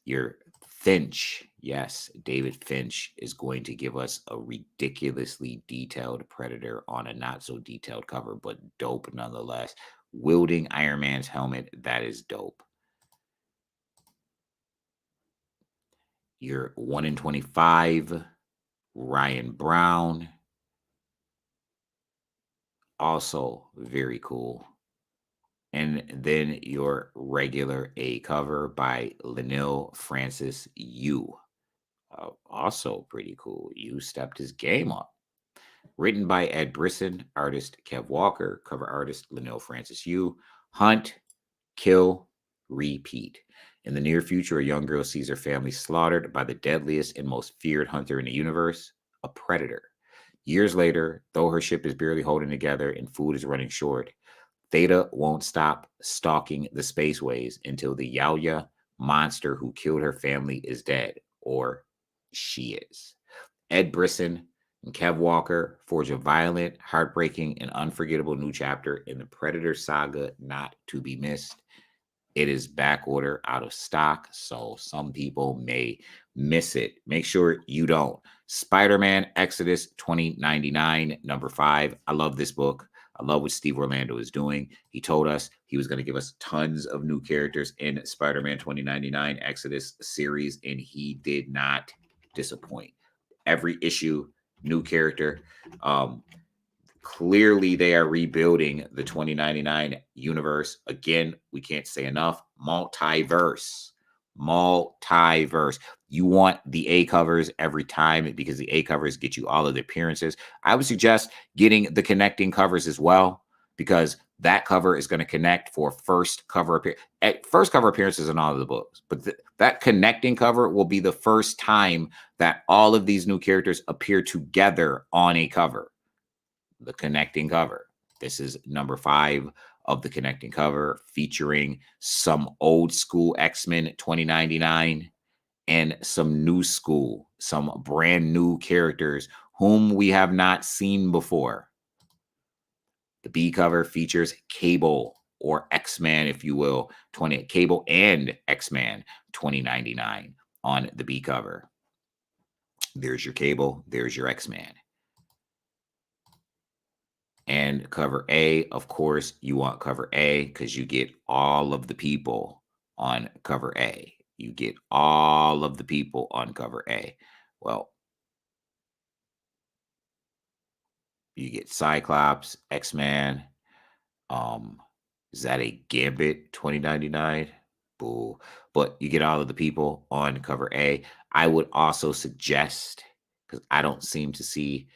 Your Finch. Yes, David Finch is going to give us a ridiculously detailed Predator on a not so detailed cover, but dope nonetheless. Wielding Iron Man's helmet. That is dope. Your 1 in 25. Ryan Brown. Also very cool. And then your regular A cover by Lanil Francis Yu. Also pretty cool. You stepped his game up. Written by Ed Brisson, artist Kev Walker, cover artist Lanil Francis Yu. Hunt, kill, repeat. In the near future, a young girl sees her family slaughtered by the deadliest and most feared hunter in the universe, a predator. Years later, though her ship is barely holding together and food is running short, Theta won't stop stalking the spaceways until the Yaoya monster who killed her family is dead, or she is. Ed Brisson and Kev Walker forge a violent, heartbreaking, and unforgettable new chapter in the Predator saga not to be missed. It is back order out of stock, so some people may miss it. Make sure you don't. Spider-Man Exodus 2099, number 5. I love this book. I love what Steve Orlando is doing. He told us he was going to give us tons of new characters in Spider-Man 2099 Exodus series, and he did not disappoint. Every issue, new character. Clearly, they are rebuilding the 2099 universe. Again, we can't say enough. Multiverse. Multiverse. You want the A covers every time because the A covers get you all of the appearances. I would suggest getting the connecting covers as well because that cover is going to connect for first cover appearances in all of the books. But that connecting cover will be the first time that all of these new characters appear together on a cover. The connecting cover. This is number 5 of the connecting cover, featuring some old school X-Men 2099 and some new school, some brand new characters whom we have not seen before. The B cover features Cable, or X-Man, if you will, Cable and X-Man 2099 on the B cover. There's your Cable, there's your X-Man. And cover A, of course, you want cover A because you get all of the people on cover A. You get all of the people on cover A. Well, you get Cyclops, X-Man. Is that a Gambit 2099? Boo. But you get all of the people on cover A. I would also suggest, because I don't seem to see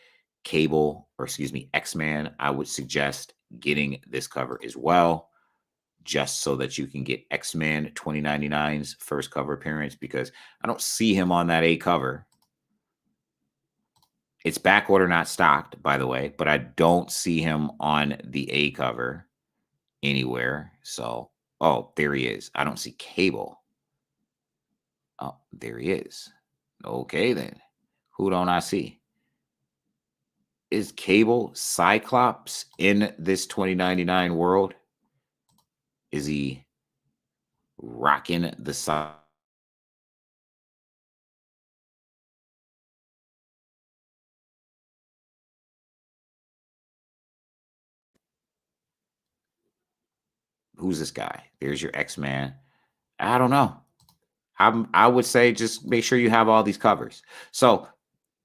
X-Man, I would suggest getting this cover as well, just so that you can get X-Man 2099's first cover appearance, because I don't see him on that A cover. It's back order, not stocked, by the way, but I don't see him on the A cover anywhere. So, oh, there he is. I don't see Cable. Oh, there he is. Okay, then. Who don't I see? Is Cable Cyclops in this 2099 world? Is he rocking the side? Who's this guy? There's your X-Man. I don't know. I would say just make sure you have all these covers. So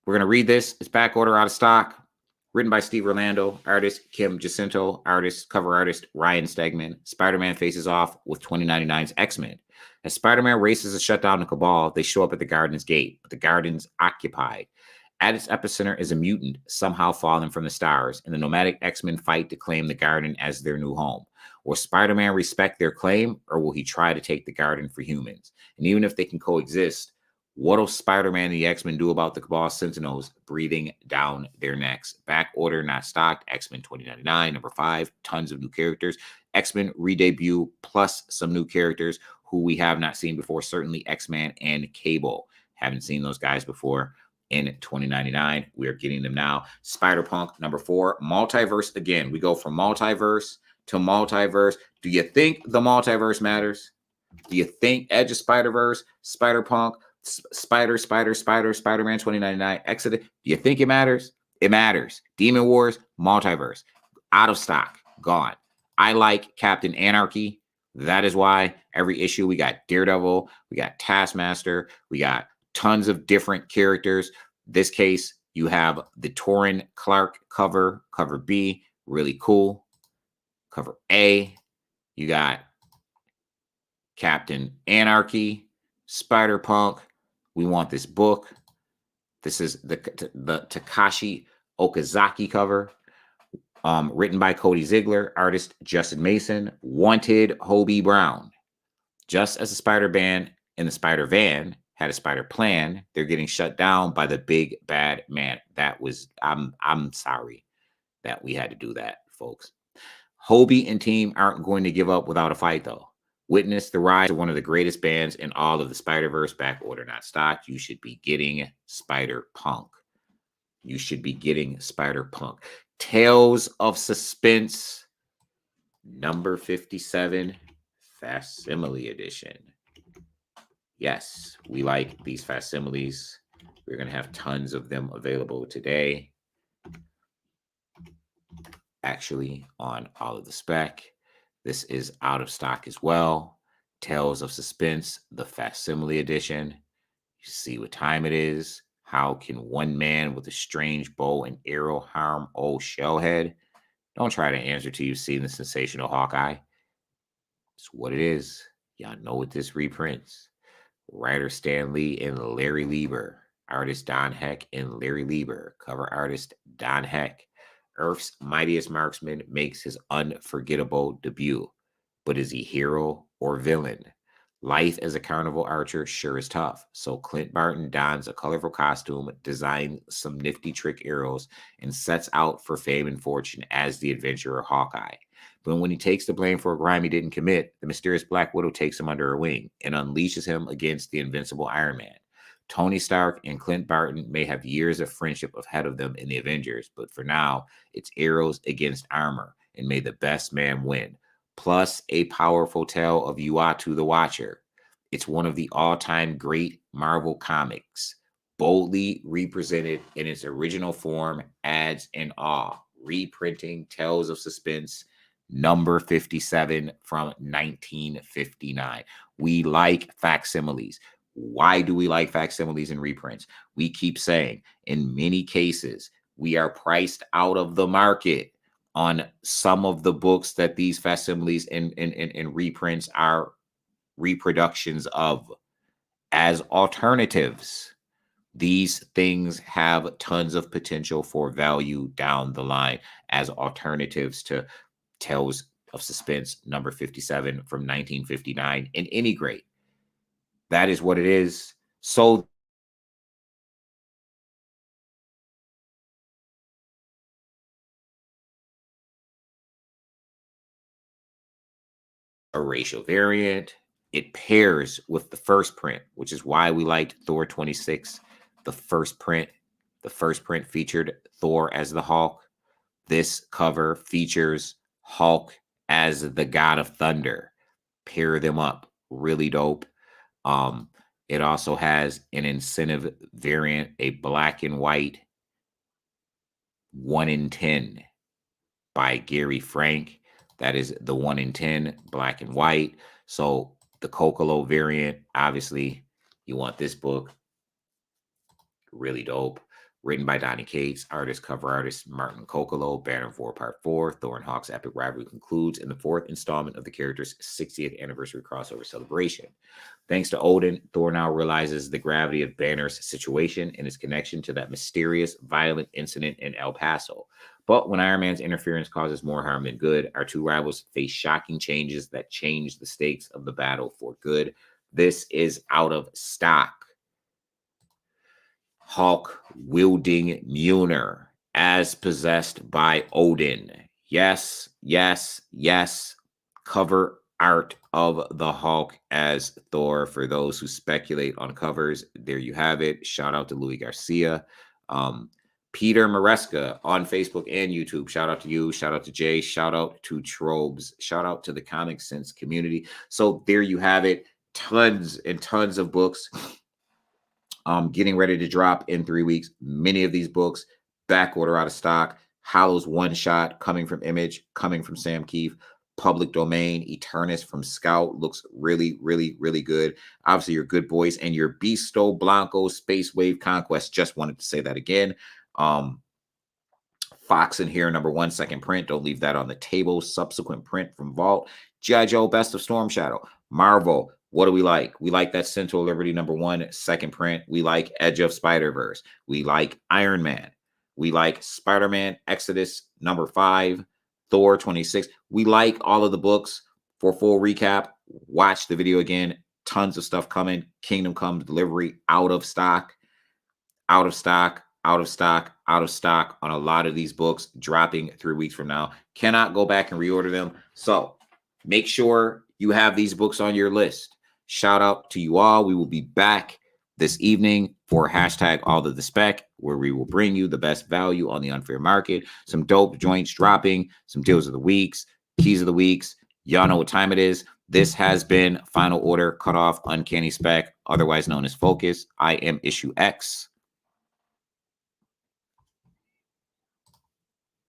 we're going to read this. It's back order out of stock. Written by Steve Orlando, artist Kim Jacinto, cover artist Ryan Stegman. Spider-Man faces off with 2099's X-Men. As Spider-Man races to shut down the Cabal, they show up at the Garden's gate, but the Garden's occupied. At its epicenter is a mutant, somehow fallen from the stars, and the nomadic X-Men fight to claim the Garden as their new home. Will Spider-Man respect their claim, or will he try to take the Garden for humans? And even if they can coexist, what will Spider-Man and the X-Men do about the Cabal Sentinels breathing down their necks? Back order not stocked. X-Men 2099, number 5. Tons of new characters. X-Men re-debut plus some new characters who we have not seen before. Certainly X-Man and Cable. Haven't seen those guys before in 2099. We are getting them now. Spider-Punk, number 4. Multiverse again. We go from multiverse to multiverse. Do you think the multiverse matters? Do you think Edge of Spider-Verse, Spider-Punk, Spider-Man 2099, Exodus? Do you think it matters? It matters. Demon Wars, multiverse. Out of stock. Gone. I like Captain Anarchy. That is why every issue we got Daredevil, we got Taskmaster, we got tons of different characters. This case, you have the Torrin Clark cover B, really cool. Cover A, you got Captain Anarchy, Spider-Punk. We want this book. This is the Takashi Okazaki cover, written by Cody Ziegler, artist Justin Mason. Wanted Hobie Brown. Just as the Spider-Man and the Spider-Van had a spider plan, they're getting shut down by the big bad man. That was, I'm sorry that we had to do that, folks. Hobie and team aren't going to give up without a fight, though. Witness the rise of one of the greatest bands in all of the Spider-Verse. Back order not stocked. You should be getting Spider-Punk. You should be getting Spider-Punk. Tales of Suspense, number 57, Facsimile Edition. Yes, we like these facsimiles. We're going to have tons of them available today. Actually, on all of the Spec. This is out of stock as well. Tales of Suspense, the Facsimile Edition. You see what time it is. How can one man with a strange bow and arrow harm old Shellhead? Don't try to answer till you've seen the sensational Hawkeye. It's what it is. Y'all know what this reprints. Writer Stan Lee and Larry Lieber. Artist Don Heck and Larry Lieber. Cover artist Don Heck. Earth's mightiest marksman makes his unforgettable debut. But is he hero or villain? Life as a carnival archer sure is tough. So Clint Barton dons a colorful costume, designs some nifty trick arrows, and sets out for fame and fortune as the adventurer Hawkeye. But when he takes the blame for a crime he didn't commit, the mysterious Black Widow takes him under her wing and unleashes him against the invincible Iron Man. Tony Stark and Clint Barton may have years of friendship ahead of them in the Avengers, but for now, it's arrows against armor, and may the best man win. Plus a powerful tale of Uatu the Watcher. It's one of the all-time great Marvel comics, boldly represented in its original form, adds in awe. Reprinting Tales of Suspense, number 57 from 1959. We like facsimiles. Why do we like facsimiles and reprints? We keep saying, in many cases, we are priced out of the market on some of the books that these facsimiles and reprints are reproductions of as alternatives. These things have tons of potential for value down the line as alternatives to Tales of Suspense, number 57 from 1959 in any grade. That is what it is. So a racial variant. It pairs with the first print, which is why we liked Thor 26. The first print featured Thor as the Hulk. This cover features Hulk as the God of Thunder. Pair them up. Really dope. It also has an incentive variant, a black and white 1 in 10 by Gary Frank. That is the 1 in 10 black and white. So the Kokolo variant, obviously, you want this book. Really dope. Written by Donny Cates, artist, cover artist Martin Kokolo. Banner 4 Part 4. Thor and Hawk's epic rivalry concludes in the fourth installment of the character's 60th anniversary crossover celebration. Thanks to Odin, Thor now realizes the gravity of Banner's situation and his connection to that mysterious, violent incident in El Paso. But when Iron Man's interference causes more harm than good, our two rivals face shocking changes that change the stakes of the battle for good. This is out of stock. Hulk wielding Mjolnir as possessed by Odin. Yes, yes, yes. Cover art of the Hulk as Thor. For those who speculate on covers, there you have it. Shout out to Louis Garcia. Peter Maresca on Facebook and YouTube. Shout out to you. Shout out to Jay. Shout out to Trobes. Shout out to the Comic Sense community. So there you have it. Tons and tons of books. Getting ready to drop in 3 weeks. Many of these books, back order out of stock. Howl's One Shot coming from Image, coming from Sam Keefe. Public Domain, Eternus from Scout looks really, really, really good. Obviously, your Good Boys and your Beasto Blanco Space Wave Conquest. Just wanted to say that again. Fox in here, #1, second print. Don't leave that on the table. Subsequent print from Vault. G.I. Joe, Best of Storm Shadow. Marvel. What do we like? We like that Central Liberty #1, second print. We like Edge of Spider-Verse. We like Iron Man. We like Spider-Man Exodus #5, Thor 26. We like all of the books. For full recap, watch the video again. Tons of stuff coming. Kingdom Come delivery out of stock, out of stock, out of stock, out of stock on a lot of these books, dropping 3 weeks from now. Cannot go back and reorder them. So make sure you have these books on your list. Shout out to you all. We will be back this evening for hashtag all of the spec, where we will bring you the best value on the unfair market. Some dope joints dropping, some deals of the weeks, keys of the weeks. Y'all know what time it is. This has been Final Order Cutoff Uncanny Spec, otherwise known as Focus. I am Issue X.